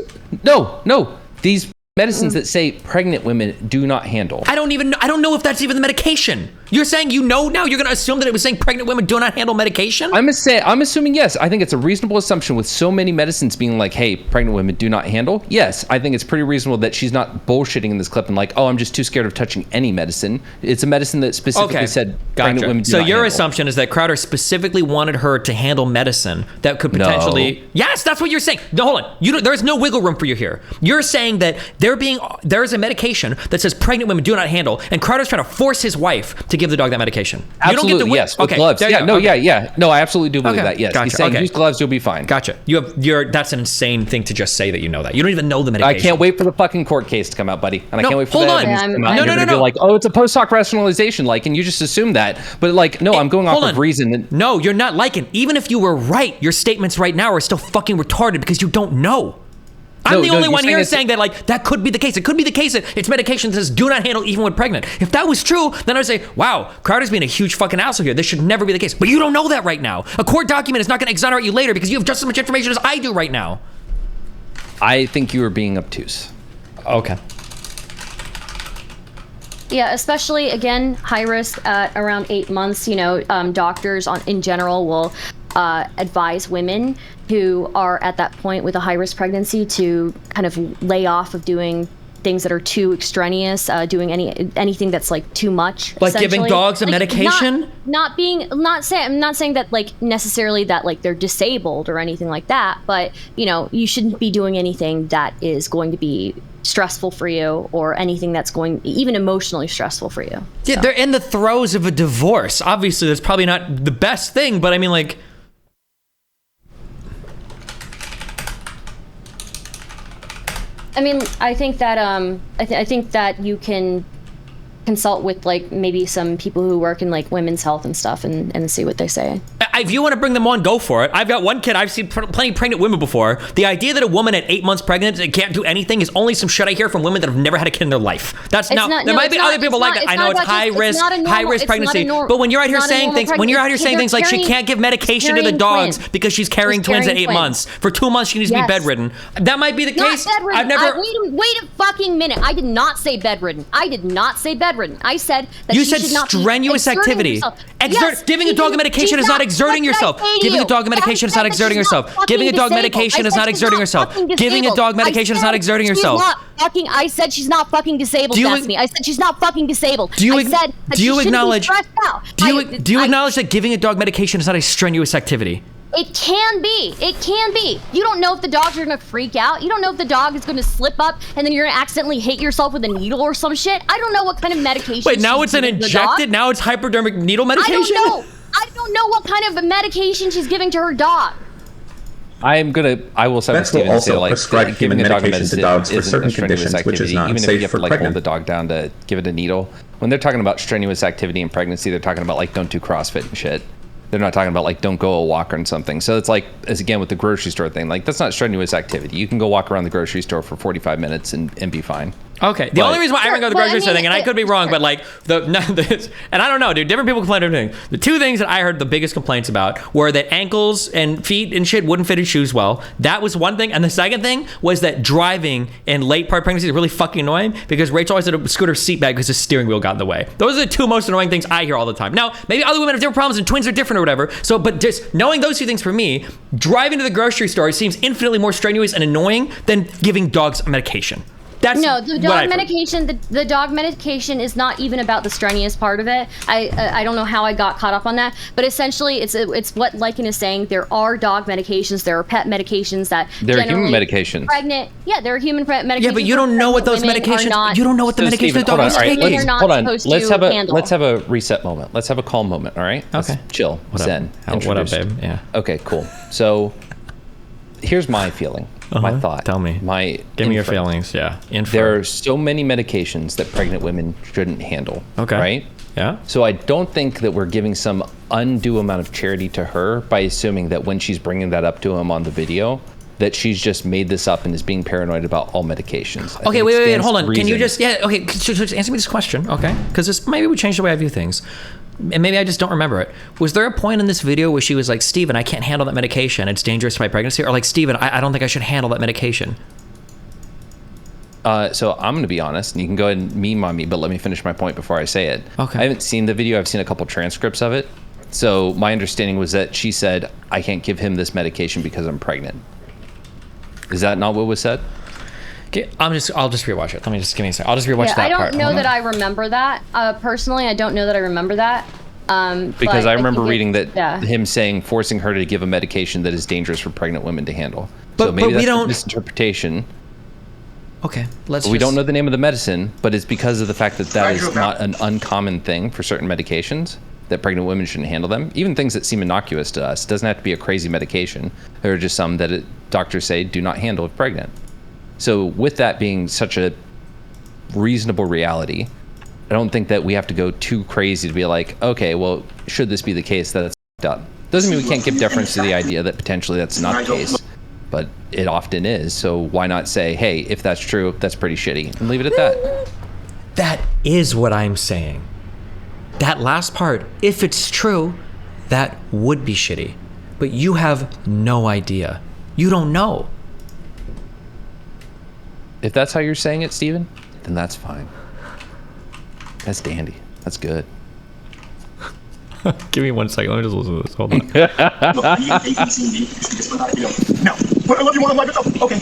No. These medicines that say pregnant women do not handle. I don't know if that's even the medication. You're saying now you're going to assume that it was saying pregnant women do not handle medication? I'm assuming yes. I think it's a reasonable assumption with so many medicines being like, hey, pregnant women do not handle. Yes, I think it's pretty reasonable that she's not bullshitting in this clip and like, oh, I'm just too scared of touching any medicine. It's a medicine that specifically said pregnant women do not handle. So your assumption is that Crowder specifically wanted her to handle medicine that could potentially... No. Yes, that's what you're saying. No, hold on. There's no wiggle room for you here. You're saying that there is a medication that says pregnant women do not handle, and Crowder's trying to force his wife to give the dog that medication. Absolutely, you don't get yes. With gloves. Yeah, no, yeah. No, I absolutely do believe that. Yes, he's saying use gloves, you'll be fine. Gotcha. That's an insane thing to just say that you know that. You don't even know the medication. I can't wait for the fucking court case to come out, buddy. And I can't wait for that evidence to come out. No. Like, oh, it's a post hoc rationalization, and you just assume that. But I'm going off of reason. No, you're not Lycan. Even if you were right, your statements right now are still fucking retarded because you don't know. I'm the only one here saying that, like, that could be the case. It could be the case that it's medication that says do not handle even when pregnant. If that was true, then I would say, wow, Crowder's being a huge fucking asshole here. This should never be the case. But you don't know that right now. A court document is not going to exonerate you later because you have just as much information as I do right now. I think you were being obtuse. Okay. Yeah, especially, again, high risk at around 8 months. You know, doctors in general will advise women who are at that point with a high risk pregnancy to kind of lay off of doing things that are too extraneous, doing anything that's like too much. Like giving dogs a medication? I'm not saying that like necessarily that like they're disabled or anything like that, but you know, you shouldn't be doing anything that is going to be stressful for you or anything that's going even emotionally stressful for you. Yeah, so. They're in the throes of a divorce. Obviously, that's probably not the best thing, but I mean, like, I mean, I think that I think that you can consult with like maybe some people who work in like women's health and stuff and see what they say. If you want to bring them on, go for it. I've got one kid. I've seen plenty of pregnant women before. The idea that a woman at 8 months pregnant and can't do anything is only some shit I hear from women that have never had a kid in their life. That's now. There might be other people like that. I know it's high risk pregnancy. But when you're out here saying things, like she can't give medication to the dogs because she's carrying twins at 8 months. For 2 months she needs to be bedridden. That might be the case. I've never. Wait a fucking minute. I did not say bedridden. I did not say bedridden. I said that you said strenuous activity. Giving a dog a medication is not exerting yourself. Giving a dog a medication is not exerting yourself. Giving a dog medication is not exerting yourself. Giving a dog medication is not exerting yourself. I said she's not fucking disabled, Destiny. I said she's not fucking disabled. Do you acknowledge that giving a dog medication is not a strenuous activity? It can be. It can be. You don't know if the dogs are going to freak out. You don't know if the dog is going to slip up and then you're going to accidentally hit yourself with a needle or some shit. I don't know what kind of medication. Wait, now it's an injected? Now it's hypodermic needle medication? I don't know what kind of medication she's giving to her dog. I will say Vets will also prescribe human medication to dogs for certain conditions, which is not safe for pregnant. Hold the dog down to give it a needle. When they're talking about strenuous activity in pregnancy, they're talking about like don't do CrossFit and shit. They're not talking about like don't go a walk or something. So it's like, as again with the grocery store thing, like that's not strenuous activity. You can go walk around the grocery store for 45 minutes and be fine. Okay. The only reason why I don't go to the grocery store thing, and I could be wrong, but like and I don't know, dude. Different people complain about everything. The two things that I heard the biggest complaints about were that ankles and feet and shit wouldn't fit in shoes well. That was one thing, and the second thing was that driving in late part pregnancy is really fucking annoying because Rachel always had a scooter seat bag because the steering wheel got in the way. Those are the two most annoying things I hear all the time. Now, maybe other women have different problems and twins are different or whatever. So, but just knowing those two things for me, driving to the grocery store seems infinitely more strenuous and annoying than giving dogs medication. That's no, the dog medication. The dog medication is not even about the strenuous part of it. I don't know how I got caught up on that, but essentially, it's what Lycan is saying. There are dog medications. There are pet medications that there are human medications. Pregnant, yeah, there are human medications. Yeah, but you don't know what those medications. You don't know what the medication the dog is taking. Hold on. Let's have a reset moment. Let's have a calm moment. All right. Okay. Let's chill. Zen. What up, babe? Yeah. Okay. Cool. So, here's my feeling. My thought. Tell me. Give me your feelings. Yeah. There are so many medications that pregnant women shouldn't handle. Okay. Right? Yeah. So I don't think that we're giving some undue amount of charity to her by assuming that when she's bringing that up to him on the video, that she's just made this up and is being paranoid about all medications. Okay, wait, hold on. Can you just, just answer me this question, okay? Because maybe we changed the way I view things. And maybe I just don't remember it. Was there a point in this video where she was like, Steven, I can't handle that medication. It's dangerous to my pregnancy. Or like, Steven, I don't think I should handle that medication. So I'm going to be honest, and you can go ahead and meme on me, but let me finish my point before I say it. Okay. I haven't seen the video. I've seen a couple transcripts of it. So my understanding was that she said, I can't give him this medication because I'm pregnant. Is that not what was said? Okay, I'll just rewatch it. Let me just give me a second. I'll just rewatch that part. I don't know that I remember that. Personally, I don't know that I remember that. Because I remember reading that him saying forcing her to give a medication that is dangerous for pregnant women to handle. So maybe that's a misinterpretation. Okay, we don't know the name of the medicine, but it's because of the fact that that is not an uncommon thing for certain medications, that pregnant women shouldn't handle them. Even things that seem innocuous to us. It doesn't have to be a crazy medication. There are just some that doctors say do not handle if pregnant. So with that being such a reasonable reality, I don't think that we have to go too crazy to be like, okay, well, should this be the case, that's up. Doesn't mean we can't give deference to the idea that potentially that's not the case. but it often is. So why not say, hey, if that's true, that's pretty shitty, and leave it at that? That is what I'm saying. That last part, if it's true, that would be shitty. But you have no idea. You don't know. If that's how you're saying it, Steven, then that's fine. That's dandy. That's good. Give me 1 second. Let me just listen to this. Hold on. Look, I need A, B, C, and D. No. But I love you more than life itself. Okay.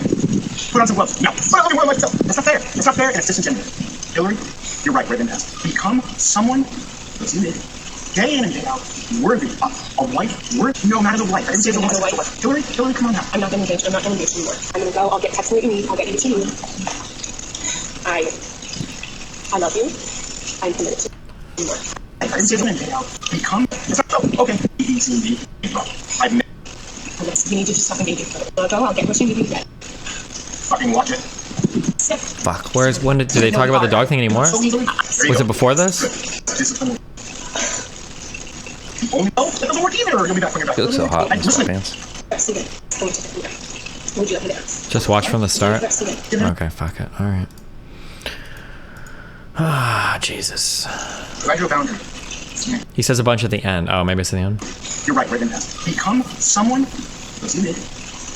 Put on some gloves. No. But I love you more than life itself. That's not fair. That's not fair, and it's disingenuous. Hillary, you're right. We're the best. Become someone that's you need. Day in and day out, worthy of a wife, no matter the wife. I didn't say the wife. Hillary, come on now. I'm not going to engage. I'm not going to engage anymore. I'm going to go. I'll get text what you need. I'll get you to you. I love you. I'm committed to you. I didn't say the day out. Become. Okay. A, B, C, D. I've never. You need to do something. I'll go. I'll get what you need to get. Fucking watch it. Fuck. When did they talk about the dog thing anymore? Was it before this? Oh, that doesn't work either. You'll be back when you're back. You look so hot in those pants. Just watch from the start? Okay, fuck it. All right. Ah, Jesus. I drew a boundary. He says a bunch at the end. Oh, maybe it's at the end. You're right, we're the best. Become someone that's you need.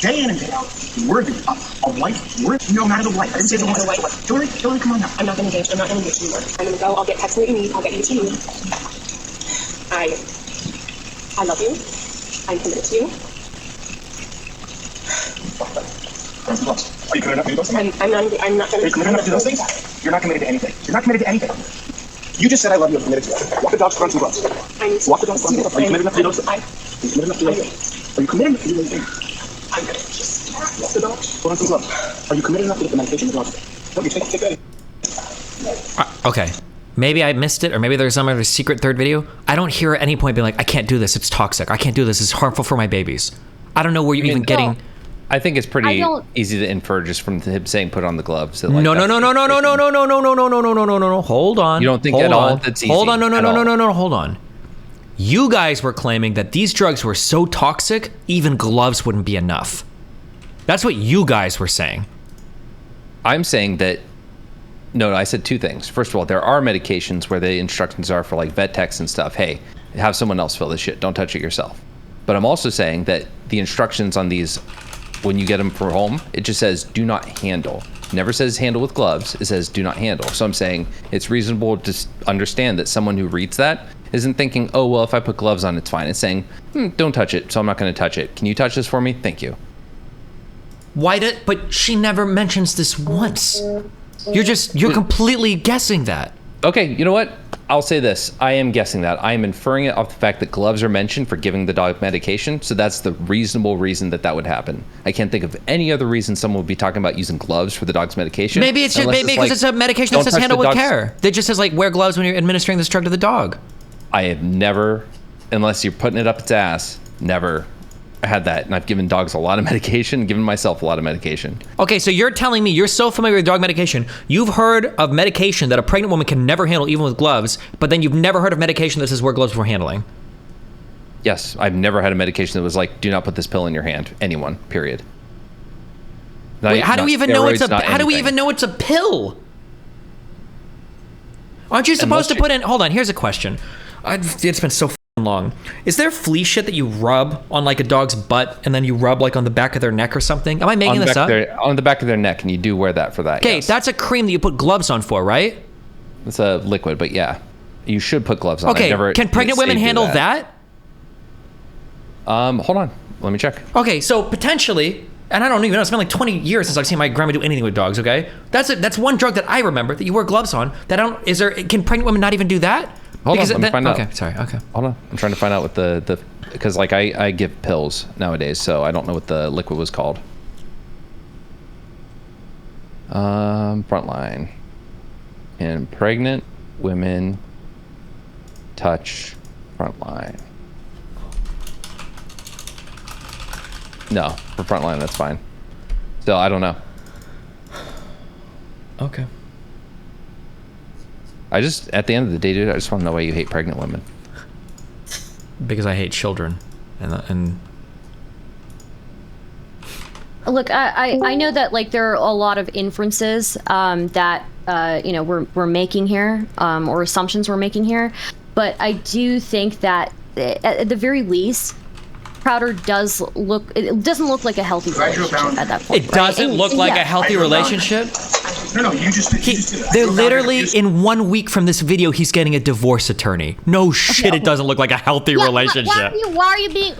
Day in and day out, worthy of a wife, no matter the wife. I didn't say the wife. Hillary, come on now. I'm not going to engage. I'm not going to engage anymore. I'm going to go. I'll get text what you need. I'll get you to you. I love you. I'm committed to you. Are you committed enough to do those things? I'm not going to. Are you committed enough to do those things? You're not committed to anything. You're not committed to anything. You just said I love you. I'm committed to it. Walk the dogs, front and gloves. Walk the dogs, front and gloves. Are you committed enough to do those things? Are you committed enough to do those things? Are you committed enough to do those things? I'm gonna just walk the dogs, front and gloves. Are you committed enough to get the medication in the dogs? Don't you take that? Okay. Maybe I missed it, or maybe there's some other secret third video. I don't hear at any point being like, I can't do this, it's toxic. I can't do this, it's harmful for my babies. I don't know where you're even getting... I think it's pretty easy to infer just from him saying put on the gloves. That, like, no. Hold on. You don't think at all that's easy? Hold on, no, hold on. You guys were claiming that these drugs were so toxic, even gloves wouldn't be enough. That's what you guys were saying. I'm saying that, no, I said two things. First of all, there are medications where the instructions are for like vet techs and stuff. Hey, have someone else fill this shit. Don't touch it yourself. But I'm also saying that the instructions on these, when you get them for home, it just says do not handle. It never says handle with gloves. It says do not handle. So I'm saying it's reasonable to understand that someone who reads that isn't thinking, oh, well, if I put gloves on, it's fine. It's saying, don't touch it, so I'm not going to touch it. Can you touch this for me? Thank you. But she never mentions this once. You're completely guessing that. Okay, you know what? I'll say this. I am guessing that. I am inferring it off the fact that gloves are mentioned for giving the dog medication, so that's the reasonable reason that would happen. I can't think of any other reason someone would be talking about using gloves for the dog's medication. Maybe it's just because it's a medication that says handle with care. That just says like wear gloves when you're administering this drug to the dog. I have never, unless you're putting it up its ass, never had that. And I've given dogs a lot of medication, given myself a lot of medication. Okay, so you're telling me you're so familiar with dog medication, you've heard of medication that a pregnant woman can never handle even with gloves, but then you've never heard of medication that says wear gloves before handling. Yes, I've never had a medication that was like, do not put this pill in your hand. Anyone, period. Wait, how do we even know it's a pill? Aren't you supposed to put in, hold on, here's a question. It's been so long. Is there flea shit that you rub on like a dog's butt and then you rub like on the back of their neck or something? Am I making this up? On the back of their neck, and you do wear that for that. Okay, yes. That's a cream that you put gloves on for, right? It's a liquid, but yeah. You should put gloves on. Okay, can pregnant women handle that? Hold on. Let me check. Okay, so potentially, and I don't even know, it's been like 20 years since I've seen my grandma do anything with dogs, okay? That's one drug that I remember that you wear gloves on. Can pregnant women not even do that? Hold on, let me find out. Okay, sorry, okay. Hold on, I'm trying to find out what because like I give pills nowadays, so I don't know what the liquid was called. Frontline. Can pregnant women touch Frontline? No, for Frontline, that's fine. Still, I don't know. Okay. At the end of the day, dude, I just want to know why you hate pregnant women. Because I hate children. And Look, I know that like there are a lot of inferences that you know we're making here, or assumptions we're making here, but I do think that at the very least, Crowder doesn't look like a healthy relationship at that point. It doesn't look like a healthy relationship? No, you just they're literally in 1 week from this video. He's getting a divorce attorney. No shit, it doesn't look like a healthy relationship. Why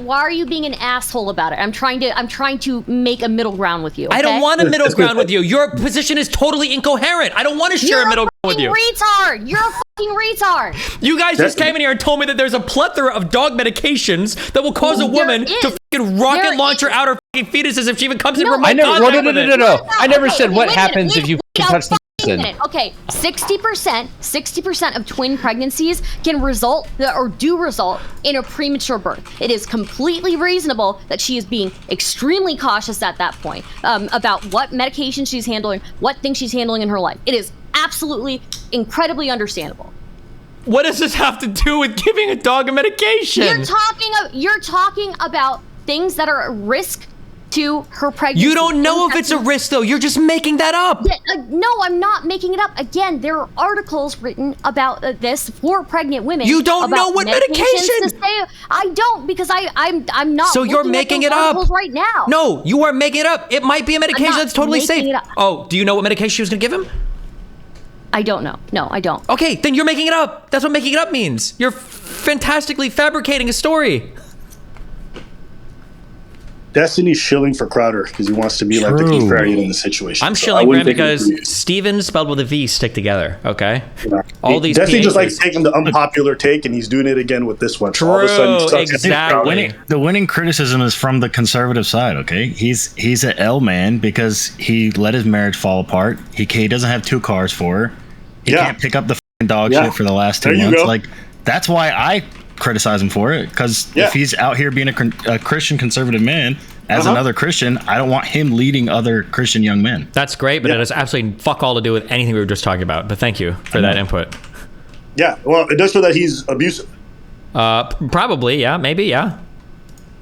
are you being an asshole about it? I'm trying to make a middle ground with you. Okay? I don't want a middle ground with you. Your position is totally incoherent. I don't want to share a middle ground with you. Retard. You're a fucking retard. You guys just came in here and told me that there's a plethora of dog medications that will cause a woman to fucking rocket launch her out her fucking fetuses if she even comes in remote contact with it. No. I never said what happens if you touch the person. Okay, 60% of twin pregnancies can result or do result in a premature birth. It is completely reasonable that she is being extremely cautious at that point about what medication she's handling, what things she's handling in her life. It is absolutely incredibly understandable. What does this have to do with giving a dog a medication? You're talking about things that are a risk to her pregnancy. You don't know if it's a risk, though. You're just making that up. No, I'm not making it up. Again, there are articles written about this for pregnant women. You don't know what medication? I don't, because I'm not. So you're making it up right now. No, you are making it up. It might be a medication that's totally safe. Oh, do you know what medication she was gonna give him? I don't know. No, I don't. Okay, then you're making it up. That's what making it up means. You're fantastically fabricating a story. Destiny's shilling for Crowder because he wants to be like the contrarian in the situation. I'm shilling for him because Steven spelled with a V stick together, okay? Yeah. All these Destiny just likes taking the unpopular take, and he's doing it again with this one. True, all of a sudden, exactly. The winning criticism is from the conservative side, okay? He's an L man because he let his marriage fall apart. He doesn't have 2 cars for her. He can't pick up the dog shit for the last 2 months. Like, that's why I criticize him for it, because if he's out here being a Christian conservative man as another Christian, I don't want him leading other Christian young men. That's great, but it has absolutely fuck all to do with anything we were just talking about. But thank you for that input. Yeah, well, it does show that he's abusive. Probably, yeah, maybe, yeah.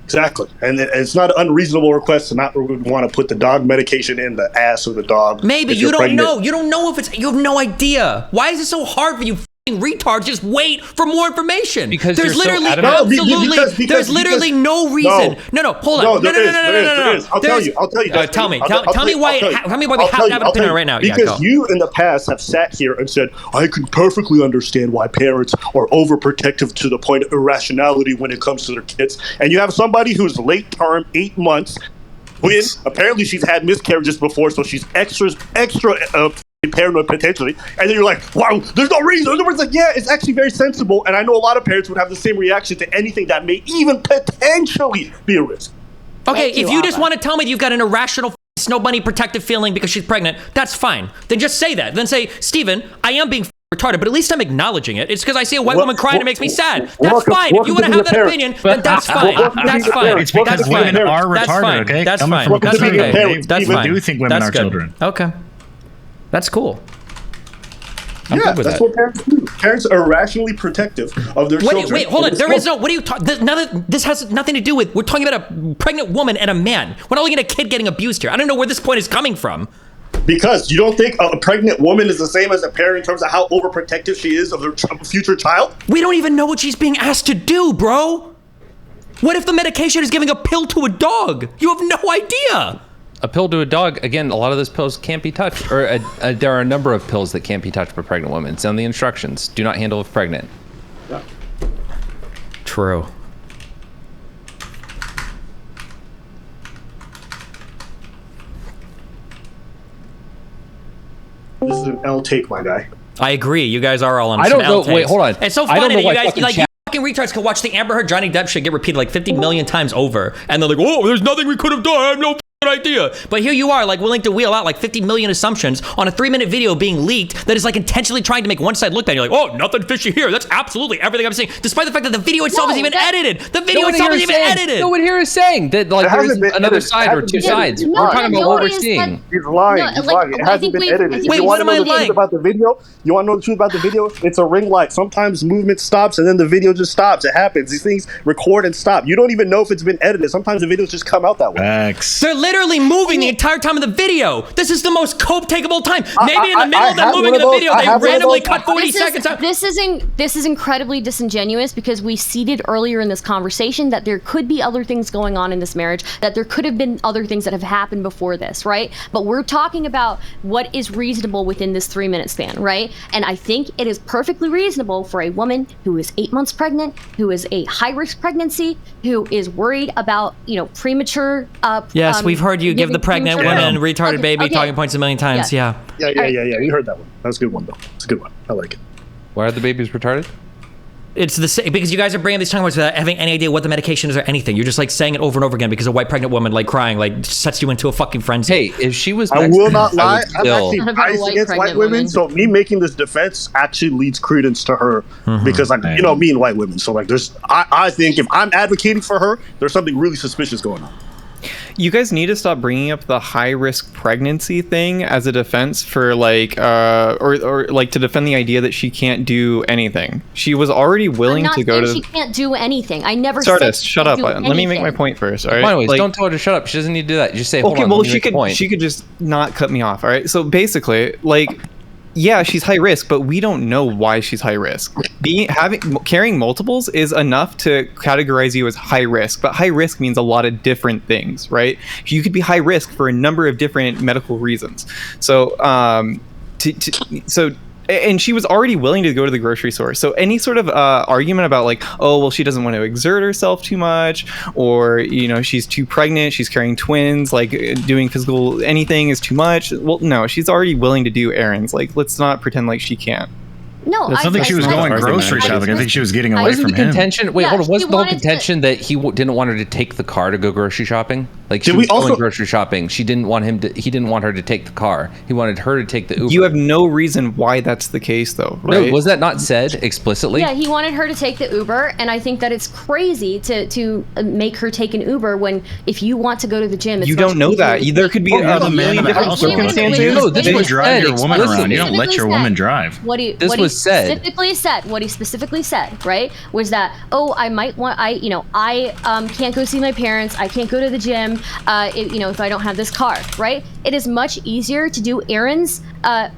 Exactly, and it's not an unreasonable request to not want to put the dog medication in the ass of the dog. Maybe you don't know. You don't know if it's. You have no idea. Why is it so hard for you? Retards, just wait for more information. Because there's literally there's literally no reason. No, hold on. No. I'll tell you. Tell me why we have to have an opinion right now. Because you in the past have sat here and said, I can perfectly understand why parents are overprotective to the point of irrationality when it comes to their kids. And you have somebody who's late term, 8 months, when apparently she's had miscarriages before, so she's extra paranoid potentially, and then you're like, wow, there's no reason. In other words, like, yeah, it's actually very sensible, and I know a lot of parents would have the same reaction to anything that may even potentially be a risk. Okay, if you just want to tell me you've got an irrational snow bunny protective feeling because she's pregnant, that's fine. Then just say that. Then say, Steven, I am being retarded, but at least I'm acknowledging it. It's because I see a white woman crying, it makes me sad. That's fine. If you want to have that opinion, then that's fine. That's fine. It's because women are retarded, okay? That's fine. That's okay. That's fine. We do think women are children. Okay. That's cool. That's what parents do. Parents are irrationally protective of their children. Wait, hold on. There is no. What are you talking? This has nothing to do with. We're talking about a pregnant woman and a man. We're not looking at a kid getting abused here. I don't know where this point is coming from. Because you don't think a pregnant woman is the same as a parent in terms of how overprotective she is of their future child? We don't even know what she's being asked to do, bro. What if the medication is giving a pill to a dog? You have no idea. A pill to a dog, again, a lot of those pills can't be touched. Or there are a number of pills that can't be touched by pregnant women. It's on the instructions. Do not handle if pregnant. Yeah. True. This is an L take, my guy. I agree. You guys are all on I don't know. Wait, hold on. It's so funny that you guys, you fucking retards can watch the Amber Heard Johnny Depp shit get repeated like 50 million times over. And they're like, oh, there's nothing we could have done. I have no idea. But here you are, like, willing to wheel out like 50 million assumptions on a 3-minute video being leaked that is like intentionally trying to make one side look bad. You're like, oh, nothing fishy here. That's absolutely everything I'm saying. Despite the fact that the video itself is even edited. The video itself is even edited. No one here is saying that like there's another side or two sides. We're talking about what we're seeing. He's lying. He's lying. It hasn't been edited. Wait, what am I lying about the video? You want to know the truth about the video? It's a ring light. Sometimes movement stops and then the video just stops. It happens. These things record and stop. You don't even know if it's been edited. Sometimes the videos just come out that way. Facts. They're literally literally moving the entire time of the video. This is the most takeable time. Maybe in the middle of them moving in the video, they randomly cut 40 seconds out. This is incredibly disingenuous because we seeded earlier in this conversation that there could be other things going on in this marriage, that there could have been other things that have happened before this, right? But we're talking about what is reasonable within this 3-minute span, right? And I think it is perfectly reasonable for a woman who is 8 months pregnant, who is a high-risk pregnancy, who is worried about, premature. Yes, we've heard you give the pregnant women retarded baby talking points a million times. Yeah. We heard that one. That's a good one, though. It's a good one. I like it. Why are the babies retarded? It's the same because you guys are bringing these talking points without having any idea what the medication is or anything. You're just like saying it over and over again because a white pregnant woman like crying like sets you into a fucking frenzy. Hey, if she was, I will not lie. I'm actually biased against white women, so me making this defense actually leads credence to her because me and white women. So like, I think if I'm advocating for her, there's something really suspicious going on. You guys need to stop bringing up the high-risk pregnancy thing as a defense for or to defend the idea that she can't do anything. She was already willing to go to. She can't do anything. I never. Stardust, shut up. Let me make my point first. All right. Anyways, don't tell her to shut up. She doesn't need to do that. Just say, hold on. Well, she could just not cut me off. All right. So basically, yeah, she's high risk, but we don't know why she's high risk. Carrying multiples is enough to categorize you as high risk, but high risk means a lot of different things, right? You could be high risk for a number of different medical reasons. So, and she was already willing to go to the grocery store. So any sort of argument about she doesn't want to exert herself too much, or she's too pregnant, she's carrying twins, doing physical anything is too much. Well, no, she's already willing to do errands. Let's not pretend like she can't. No, I don't think she was going grocery shopping. I think she was getting away from him. Contention? Wait, hold on. Wasn't the whole contention that he didn't want her to take the car to go grocery shopping? She was going grocery shopping. He didn't want her to take the car. He wanted her to take the Uber. You have no reason why that's the case, though, right? No, was that not said explicitly? Yeah, he wanted her to take the Uber, and I think that it's crazy to make her take an Uber when if you want to go to the gym, it's you don't know that. There could be a million different circumstances. No, you drive your woman around. You don't let your woman drive. What he specifically said, right, was that I can't go see my parents. I can't go to the gym. If I don't have this car, right? It is much easier to do errands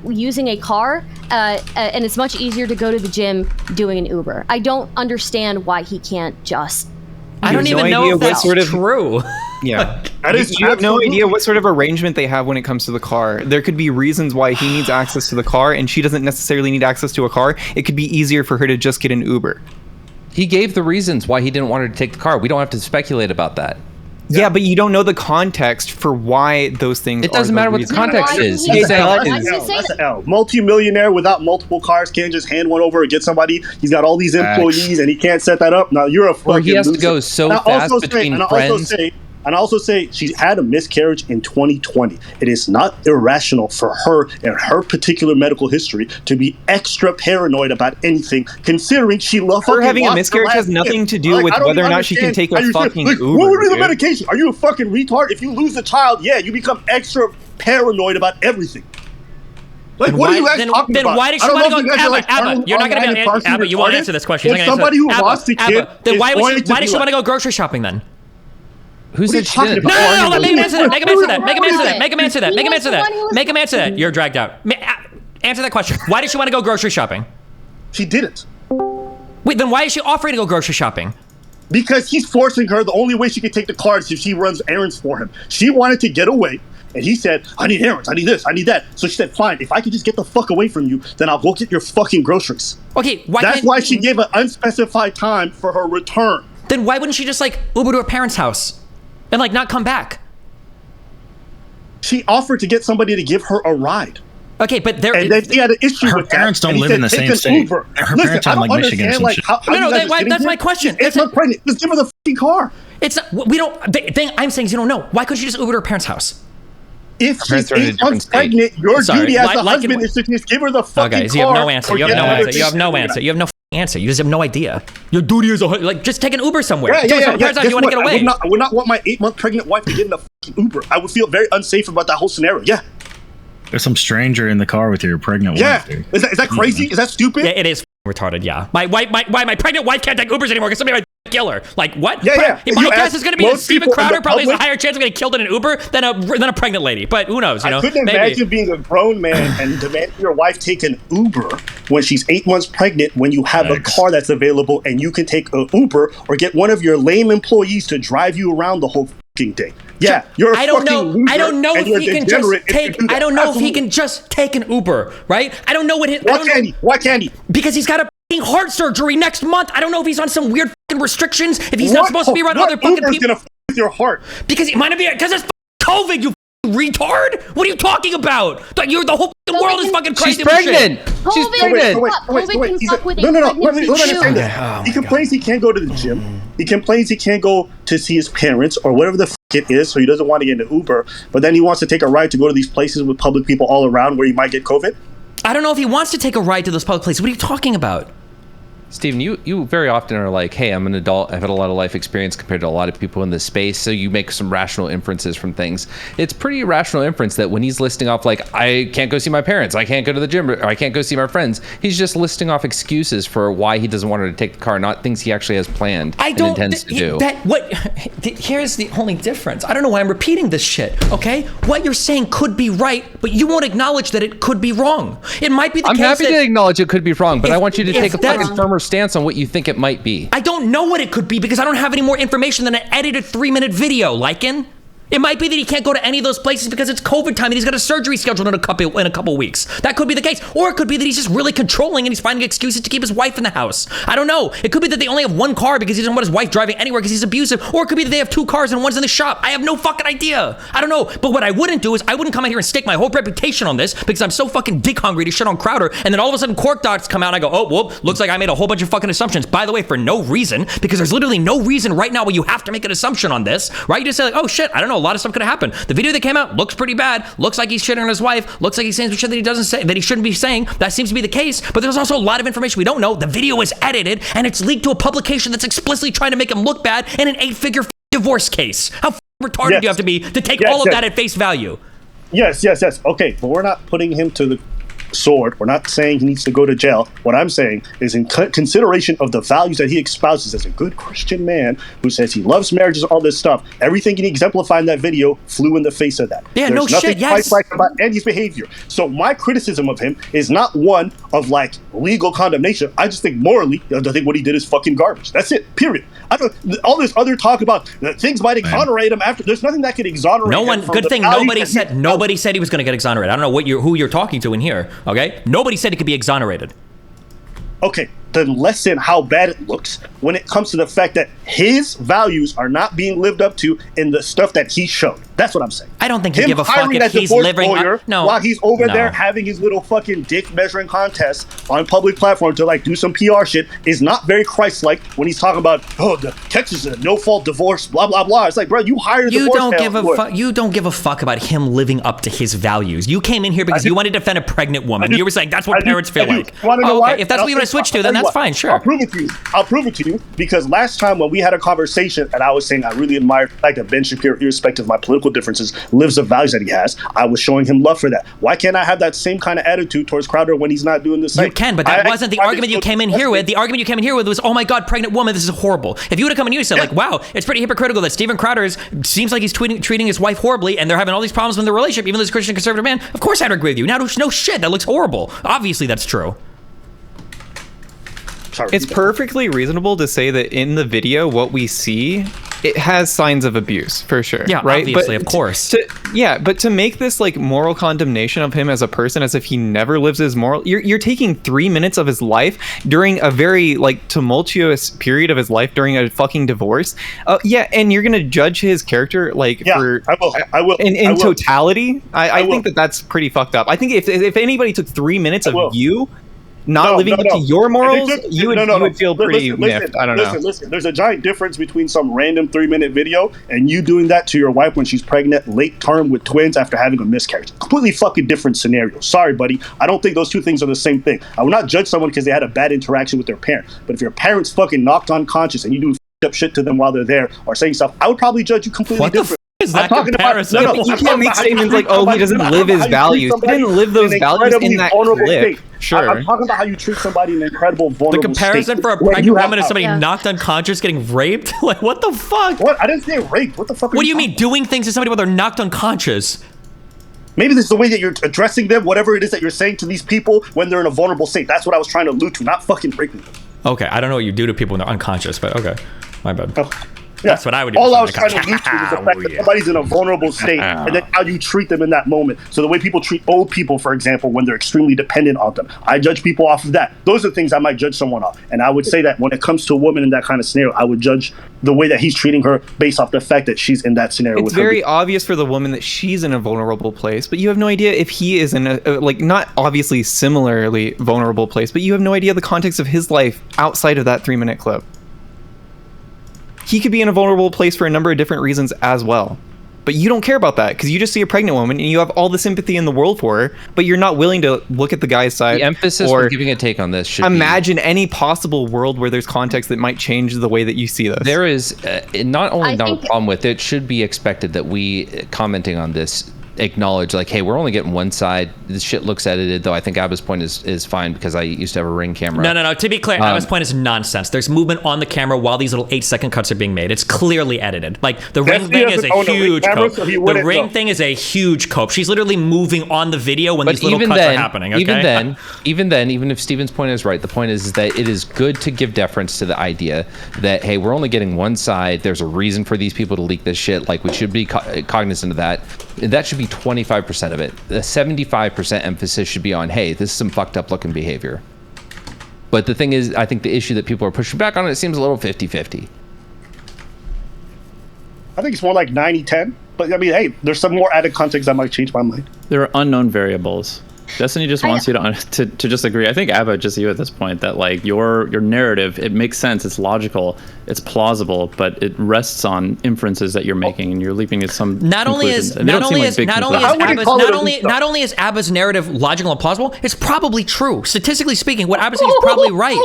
using a car, and it's much easier to go to the gym doing an Uber. I don't understand why he can't just. I don't even know if that's true. Yeah. You have no idea what sort of arrangement they have when it comes to the car. There could be reasons why he needs access to the car, and she doesn't necessarily need access to a car. It could be easier for her to just get an Uber. He gave the reasons why he didn't want her to take the car. We don't have to speculate about that. Yeah, but you don't know the context for why those things. It doesn't matter what the context is. That's an L. Multi-millionaire without multiple cars can't just hand one over and get somebody. He's got all these employees and he can't set that up. Now you're a fucking. Or he has to go so fast between friends. And I also say she had a miscarriage in 2020. It is not irrational for her and her particular medical history to be extra paranoid about anything, considering she loves her having a miscarriage has nothing to do with whether or not she can take a fucking Uber. What would be the medication? Are you a fucking retard? If you lose a child, you become extra paranoid about everything. What are you guys talking about? Then why did she want to go? Abba, you're not going to be able to. Abba, you won't answer this question. If somebody who lost a kid, then why did she want to go grocery shopping then? Who said she didn't? No, make him answer that. Make him answer that. Make him answer that. Make him answer that. Make him answer that. Make him answer that. You're dragged out. Answer that question. Why did she want to go grocery shopping? She didn't. Wait, then why is she offering to go grocery shopping? Because he's forcing her. The only way she can take the car is if she runs errands for him. She wanted to get away. And he said, I need errands, I need this, I need that. So she said, fine, if I can just get the fuck away from you, then I'll go get your fucking groceries. Okay, that's why she gave an unspecified time for her return. Then why wouldn't she just Uber to her parents' house? And not come back. She offered to get somebody to give her a ride. Okay, but and then he had an issue with that. Her parents don't live in the same state. Her parents are in Michigan or some shit. No, that's my question. It's not pregnant. Just give her the fucking car. It's not, we don't. The thing I'm saying is you don't know. Why couldn't she just Uber to her parents' house? If she's 8 months pregnant, your duty as a husband is to just give her the fucking car. Okay, so you have no answer. You have no answer. You have no answer. You have no answer. You just have no idea. Your duty is just take an Uber somewhere. Yeah. You want to get away. I would not want my 8-month pregnant wife to get in a fucking Uber. I would feel very unsafe about that whole scenario. Yeah. There's some stranger in the car with your pregnant wife. Yeah. Is that crazy? Is that stupid? Yeah, it is retarded. Yeah. My pregnant wife can't take Ubers anymore because somebody. killer. Like what? Yeah. My You guess ask is going to be that most Steven people in Crowder the probably has a public- higher chance of getting killed in an Uber than a pregnant lady. But who knows? You know, I couldn't maybe. imagine being a grown man and demanding your wife take an Uber when she's 8 months pregnant when you have a car that's available and you can take an Uber or get one of your lame employees to drive you around the whole fucking day. Yeah, you're a I don't know. fucking loser I don't know and if you're he can just degenerate if you take. do that. I don't know if he Absolutely. can just take an Uber, right? I don't know what his. Why can't he? Because he's got a fucking heart surgery next month. I don't know if he's on some weird fucking restrictions. If he's not supposed to be around other fucking Uber's people. gonna f with your heart? Because it might not be. Because it's COVID. You retard. What are you talking about? You're the whole fucking world is fucking crazy. She's pregnant. She's pregnant. Wait. No. Let me understand that. He complains he can't go to the gym. He complains he can't go to see his parents or whatever the f it is, so he doesn't want to get an Uber. But then he wants to take a ride to go to these places with public people all around where he might get COVID. I don't know if he wants to take a ride to those public places. What are you talking about? Steven, you very often are like, hey, I'm an adult. I've had a lot of life experience compared to a lot of people in this space. So you make some rational inferences from things. It's pretty rational inference that when he's listing off, like, I can't go see my parents, I can't go to the gym, or I can't go see my friends, he's just listing off excuses for why he doesn't want her to take the car, not things he actually has planned and intends to do. Here's the only difference. I don't know why I'm repeating this shit, okay? What you're saying could be right, but you won't acknowledge that it could be wrong. It might be the I'm case happy to acknowledge it could be wrong, but I want you to take a that's- fucking firmer stance on what you think it might be. I don't know what it could be because I don't have any more information than an edited 3-minute video, Lycan. It might be that he can't go to any of those places because it's COVID time and he's got a surgery scheduled in a couple weeks. That could be the case. Or it could be that he's just really controlling and he's finding excuses to keep his wife in the house. I don't know. It could be that they only have one car because he doesn't want his wife driving anywhere because he's abusive. Or it could be that they have 2 cars and one's in the shop. I have no fucking idea. I don't know. But what I wouldn't do is I wouldn't come out here and stake my whole reputation on this because I'm so fucking dick hungry to shit on Crowder. And then all of a sudden court docs come out and I go, oh, well, looks like I made a whole bunch of fucking assumptions. By the way, for no reason, because there's literally no reason right now where you have to make an assumption on this, right? You just say like, oh shit, I don't know. A lot of stuff could have happened. The video that came out looks pretty bad. Looks like he's shitting on his wife. Looks like he's saying some shit that he doesn't say, that he shouldn't be saying. That seems to be the case. But there's also a lot of information we don't know. The video is edited and it's leaked to a publication that's explicitly trying to make him look bad in an 8-figure divorce case. How retarded do you have to be to take all of that at face value? Yes. Okay, but we're not putting him to the sword. We're not saying he needs to go to jail. What I'm saying is in consideration of the values that he espouses as a good Christian man who says he loves marriages and all this stuff, everything he exemplified in that video flew in the face of that. Yeah, There's no nothing shit, yes. Christ-like about Andy's behavior. So my criticism of him is not one of like legal condemnation. I just think morally, I think what he did is fucking garbage. That's it, period. I don't, all this other talk about things might exonerate him after, there's nothing that could exonerate him. No one, good thing nobody said he was going to get exonerated. I don't know who you're talking to in here. Okay, nobody said he could be exonerated. Okay, then lessen how bad it looks when it comes to the fact that his values are not being lived up to in the stuff that he showed. That's what I'm saying. I don't think he'd give a fuck if he's living up. No, while he's over there having his little fucking dick measuring contest on public platform to like do some PR shit is not very Christ-like when he's talking about, oh, the Texas is a no-fault divorce, blah blah blah. It's like, bro, you hired you don't give a fuck. You don't give a fuck about him living up to his values. You came in here because you wanted to defend a pregnant woman. You were saying that's what parents feel like. Okay, if that's what you want to switch to, then that's fine. Sure. I'll prove it to you. I'll prove it to you because last time when we had a conversation and I was saying I really admire the fact that Ben Shapiro, irrespective of my political differences, lives the values that he has, I was showing him love for that. Why can't I have that same kind of attitude towards Crowder when he's not doing the same? You can, but that wasn't the argument you came in here with. The argument you came in here with was, oh my God, pregnant woman, this is horrible. If you would have come in here and said, like, wow, it's pretty hypocritical that Steven Crowder seems like he's treating his wife horribly and they're having all these problems in their relationship, even though he's a Christian conservative man, of course I'd agree with you. Now, no shit, that looks horrible. Obviously, that's true. It's perfectly reasonable to say that in the video, what we see, it has signs of abuse for sure. Yeah, right? obviously, of course. But to make this like moral condemnation of him as a person, as if he never lives his moral, you're taking 3 minutes of his life during a very like tumultuous period of his life during a fucking divorce. And you're gonna judge his character like for I will in totality. I think that's pretty fucked up. I think if anybody took 3 minutes of you not living up to your morals, you would feel pretty miffed. I don't know. Listen, there's a giant difference between some random 3-minute video and you doing that to your wife when she's pregnant, late term with twins after having a miscarriage. Completely fucking different scenario. Sorry, buddy. I don't think those two things are the same thing. I will not judge someone because they had a bad interaction with their parent. But if your parents fucking knocked unconscious and you do up shit to them while they're there or saying stuff, I would probably judge you completely different. Is that comparison? You can't make statements like, oh, he doesn't live his values. He didn't live those values in that clip. Sure. I'm talking about how you treat somebody in an incredible, vulnerable The comparison state for a when pregnant you have woman is somebody knocked unconscious getting raped? Like, what the fuck? What? I didn't say raped. What the fuck? What do you mean doing things to somebody while they're knocked unconscious? Maybe this is the way that you're addressing them, whatever it is that you're saying to these people when they're in a vulnerable state. That's what I was trying to allude to, not fucking raping them. Okay, I don't know what you do to people when they're unconscious, but okay. My bad. Yeah. That's what I would do. All I was trying to allude to is the fact that somebody's in a vulnerable state and then how you treat them in that moment. So the way people treat old people, for example, when they're extremely dependent on them. I judge people off of that. Those are things I might judge someone off. And I would say that when it comes to a woman in that kind of scenario, I would judge the way that he's treating her based off the fact that she's in that scenario. It's very obvious for the woman that she's in a vulnerable place, but you have no idea if he is in a, like, not obviously similarly vulnerable place, but you have no idea the context of his life outside of that 3-minute clip. He could be in a vulnerable place for a number of different reasons as well. But you don't care about that because you just see a pregnant woman and you have all the sympathy in the world for her, but you're not willing to look at the guy's side. The emphasis or for giving a take on this should imagine any possible world where there's context that might change the way that you see this. There is not only not a problem with it, should be expected that we commenting on this acknowledge, like, hey, we're only getting one side. This shit looks edited, though I think Abba's point is fine because I used to have a Ring camera. No. To be clear, Abba's point is nonsense. There's movement on the camera while these little 8-second cuts are being made. It's clearly edited. Like, the Ring thing is a huge cope. The Ring thing is a huge cope. She's literally moving on the video when these little cuts are happening, okay? Even then, even if Steven's point is right, the point is that it is good to give deference to the idea that, hey, we're only getting one side. There's a reason for these people to leak this shit. Like, we should be cognizant of that. That should be 25% of it. The 75% emphasis should be on, hey, this is some fucked up looking behavior. But the thing is, I think the issue that people are pushing back on, it seems a little 50-50. I think it's more like 90-10. But I mean, hey, there's some more added context that might change my mind. There are unknown variables. Destiny just wants you to just agree. I think, Abba, just you at this point, that like your narrative, it makes sense, it's logical, it's plausible, but it rests on inferences that you're making, and you're leaping at some not only is Abba's narrative logical and plausible, it's probably true. Statistically speaking, what Abba's saying is probably right.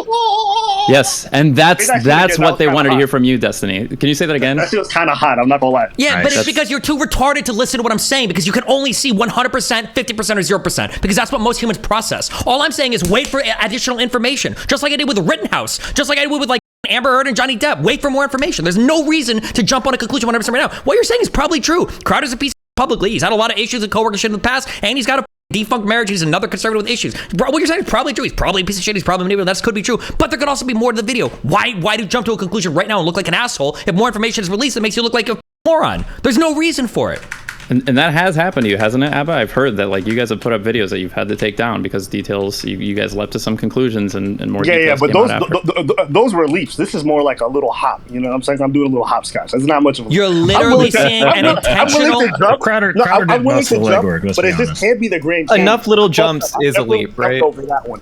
Yes, and that's what they wanted to hear from you, Destiny. Can you say that again? That feels kind of hot. I'm not gonna lie. Yeah, but it's because you're too retarded to listen to what I'm saying, because you can only see 100%, 50%, or 0%, because that's what most humans process. All I'm saying is wait for additional information, just like I did with Rittenhouse, just like I did with like Amber Heard and Johnny Depp. Wait for more information. There's no reason to jump on a conclusion 100% right now. What you're saying is probably true. Crowder's a piece of publicly. He's had a lot of issues with coworker shit in the past, and he's got a defunct marriage. He's another conservative with issues. What you're saying is probably true. He's probably a piece of shit. He's probably manipulative. That could be true. But there could also be more to the video. Why do you jump to a conclusion right now and look like an asshole if more information is released that makes you look like a moron? There's no reason for it. And that has happened to you, hasn't it, Abba? I've heard that like you guys have put up videos that you've had to take down because details, you guys leapt to some conclusions and more details. Yeah, but those were leaps. This is more like a little hop. You know what I'm saying? I'm doing a little hopscotch. That's not much of a You're literally seeing an intentional... Crowder I'm willing to jump, legwork, but it just can't be the grand champion. Enough little jumps is a leap, right?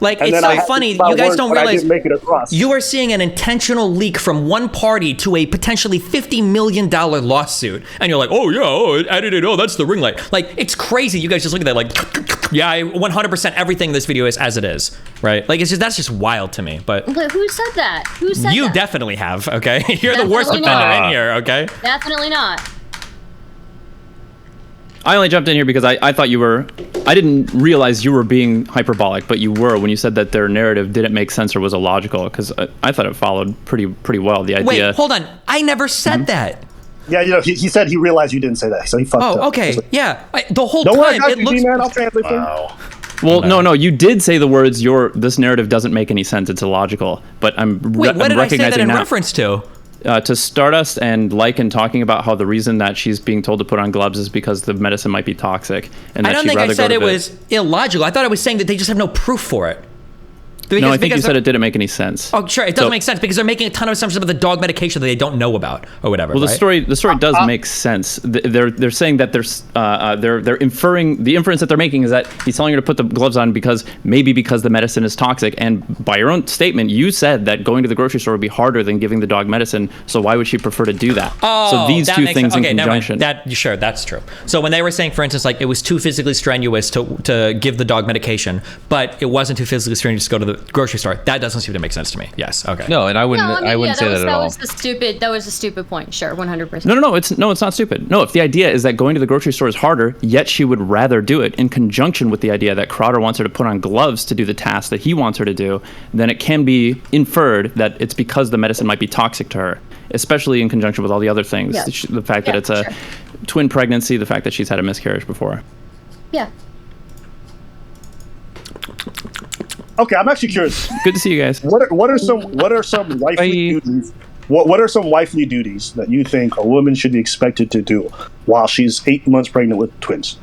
Like, it's so funny. You guys don't realize you are seeing an intentional leak from one party to a potentially $50 million lawsuit. And you're like, oh, yeah, it edited. Oh, that's the ring light. Like, it's crazy. You guys just look at that like, yeah, 100% everything in this video is as it is, right? Like, that's just wild to me. But who said that? Who said you that? definitely have, okay? You're Definitely the worst defender not. in here, okay? Definitely not. I only jumped in here because I thought I didn't realize you were being hyperbolic, but you were when you said that their narrative didn't make sense or was illogical, because I thought it followed pretty well. The idea. Wait, hold on. I never said that. Yeah, you know, he said he realized you didn't say that, so he fucked up. Oh, okay. Yeah. The whole Don't time worry, it looks... man. I'll translate for you. Well, no, you did say the words, this narrative doesn't make any sense, it's illogical, but I'm Wait, what did I say that in now, reference to? To Stardust and Lycan talking about how the reason that she's being told to put on gloves is because the medicine might be toxic. And I don't think I said it was illogical. I thought I was saying that they just have no proof for it. No, I think you said it didn't make any sense. Oh, sure, it doesn't make sense because they're making a ton of assumptions about the dog medication that they don't know about or whatever. Well, the right? story does make sense. They're saying that they're inferring, the inference that they're making is that he's telling her to put the gloves on because the medicine is toxic. And by your own statement, you said that going to the grocery store would be harder than giving the dog medicine. So why would she prefer to do that? Oh, so these two things in conjunction. Sure, that's true. So when they were saying, for instance, like it was too physically strenuous to give the dog medication, but it wasn't too physically strenuous to go to grocery store. That doesn't seem to make sense to me. Yes. Okay. No, and I wouldn't say that at all. That was a stupid point. Sure, 100%. No, it's not stupid. No, if the idea is that going to the grocery store is harder, yet she would rather do it in conjunction with the idea that Crowder wants her to put on gloves to do the task that he wants her to do, then it can be inferred that it's because the medicine might be toxic to her, especially in conjunction with all the other things. Yeah. The fact that it's a twin pregnancy, the fact that she's had a miscarriage before. Yeah. Okay, I'm actually curious. Good to see you guys. What are some wifely duties? What are some wifely duties that you think a woman should be expected to do while she's 8 months pregnant with twins?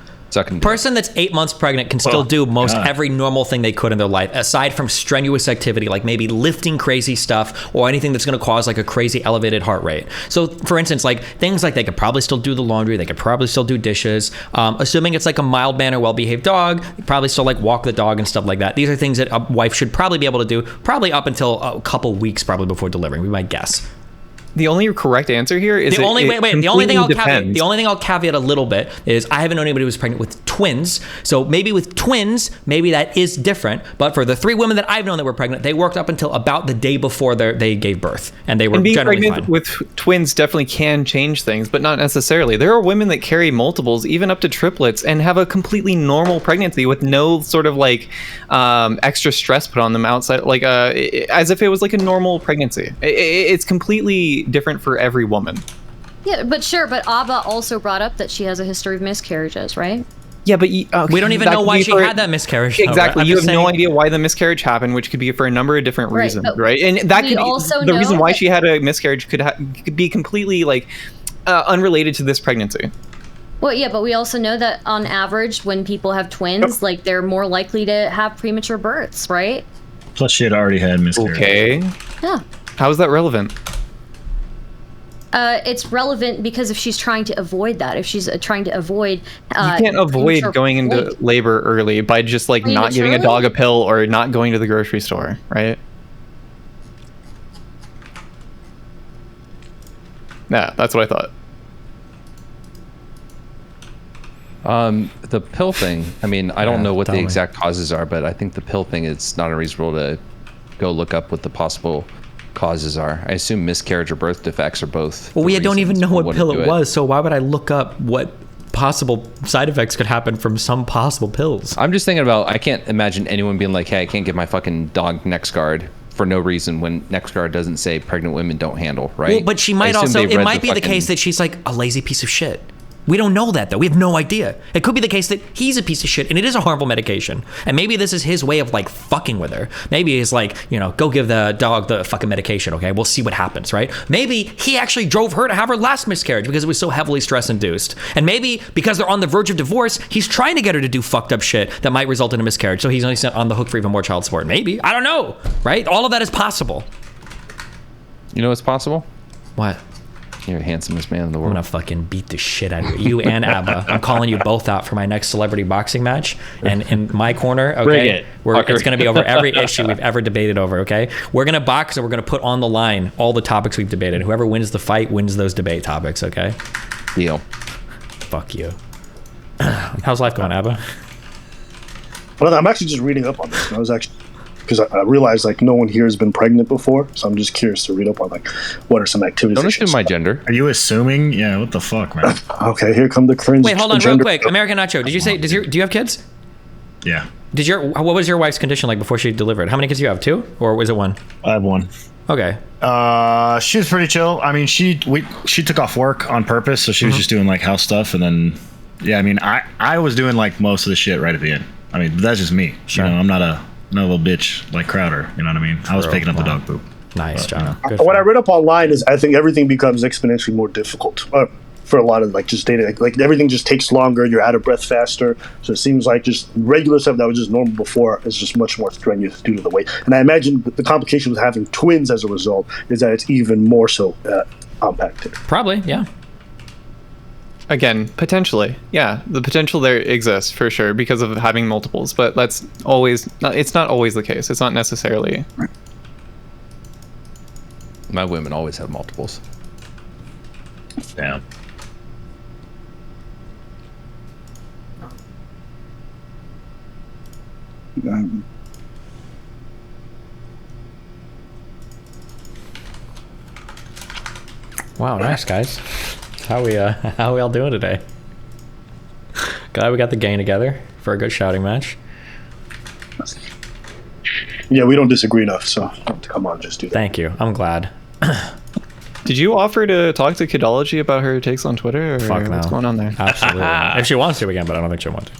Person that's 8 months pregnant can still do most every normal thing they could in their life, aside from strenuous activity like maybe lifting crazy stuff or anything that's going to cause like a crazy elevated heart rate. So for instance, like things like they could probably still do the laundry, they could probably still do dishes, assuming it's like a mild mannered, well-behaved dog, probably still like walk the dog and stuff like that. These are things that a wife should probably be able to do probably up until a couple weeks probably before delivering, we might guess. The only correct answer here is the only thing I'll caveat a little bit is I haven't known anybody who was pregnant with twins. So maybe with twins, maybe that is different. But for the 3 women that I've known that were pregnant, they worked up until about the day before they gave birth, and they were and being generally pregnant fine. with twins definitely can change things, but not necessarily. There are women that carry multiples, even up to triplets, and have a completely normal pregnancy with no sort of like extra stress put on them outside, like as if it was like a normal pregnancy. It's completely different for every woman. Yeah, but Abba also brought up that she has a history of miscarriages, right? Yeah, but we don't even know why she had that miscarriage. Exactly, you have no idea why the miscarriage happened, which could be for a number of different reasons, right? And that could be the reason why she had a miscarriage could be completely like unrelated to this pregnancy. Well, yeah, but we also know that on average, when people have twins, like they're more likely to have premature births, right? Plus, she had already had miscarriage. Okay. Yeah. How is that relevant? It's relevant because if she's trying to avoid that, if she's trying to avoid, you can't avoid going into labor early by just like not giving a dog a pill or not going to the grocery store, right? Yeah, that's what I thought. The pill thing, I mean, I don't know what the exact causes are, but I think the pill thing, it's not unreasonable to go look up what the possible causes are. I assume miscarriage or birth defects are both. Well, we don't even know what pill it was, so why would I look up what possible side effects could happen from some possible pills? I'm just thinking about, I can't imagine anyone being like, hey, I can't give my fucking dog NexGard for no reason when NexGard doesn't say pregnant women don't handle, right? Well, but she might also, it might be the case that she's like a lazy piece of shit. We don't know that, though. We have no idea. It could be the case that he's a piece of shit and it is a harmful medication. And maybe this is his way of like fucking with her. Maybe he's like, go give the dog the fucking medication, okay? We'll see what happens, right? Maybe he actually drove her to have her last miscarriage because it was so heavily stress-induced. And maybe because they're on the verge of divorce, he's trying to get her to do fucked up shit that might result in a miscarriage. So he's only on the hook for even more child support. Maybe. I don't know, right? All of that is possible. You know what's possible? What? You're the handsomest man in the world. I'm gonna fucking beat the shit out of you and Abba. I'm calling you both out for my next celebrity boxing match. And in my corner, okay, it's gonna be over every issue we've ever debated over, okay? We're gonna box and we're gonna put on the line all the topics we've debated. Whoever wins the fight wins those debate topics, okay? Deal. Fuck you. How's life going, Abba? Well, I'm actually just reading up on this. Because I realized like no one here has been pregnant before, so I'm just curious to read up on like what are some activities. Don't assume my gender. Are you assuming? Yeah, what the fuck, man? Okay, here come the cringe. Wait, hold on, real quick. American Nacho, did you say? Do you have kids? Yeah. What was your wife's condition like before she delivered? How many kids do you have? 2, or was it 1? I have 1. Okay. She was pretty chill. I mean, she took off work on purpose, so she was just doing like house stuff, and then I mean, I was doing like most of the shit right at the end. I mean, that's just me. Sure. I'm not a little bitch like Crowder, you know what I mean? I was picking up the dog poop. Nice, John. What I read up online is I think everything becomes exponentially more difficult for a lot of like just data. Like everything just takes longer. You're out of breath faster. So it seems like just regular stuff that was just normal before is just much more strenuous due to the weight. And I imagine the complication with having twins as a result is that it's even more so compacted. Probably, yeah. Again, potentially, yeah, the potential there exists for sure because of having multiples, but it's not always the case. It's not necessarily. My women always have multiples. Damn. Wow, nice guys. How we all doing today? Glad we got the gang together for a good shouting match. Yeah, we don't disagree enough, so come on, just do that. Thank you. I'm glad. Did you offer to talk to Kidology about her takes on Twitter? Or Fuck no. what's going on there? Absolutely. If she wants to, we can, but I don't think she'll want to.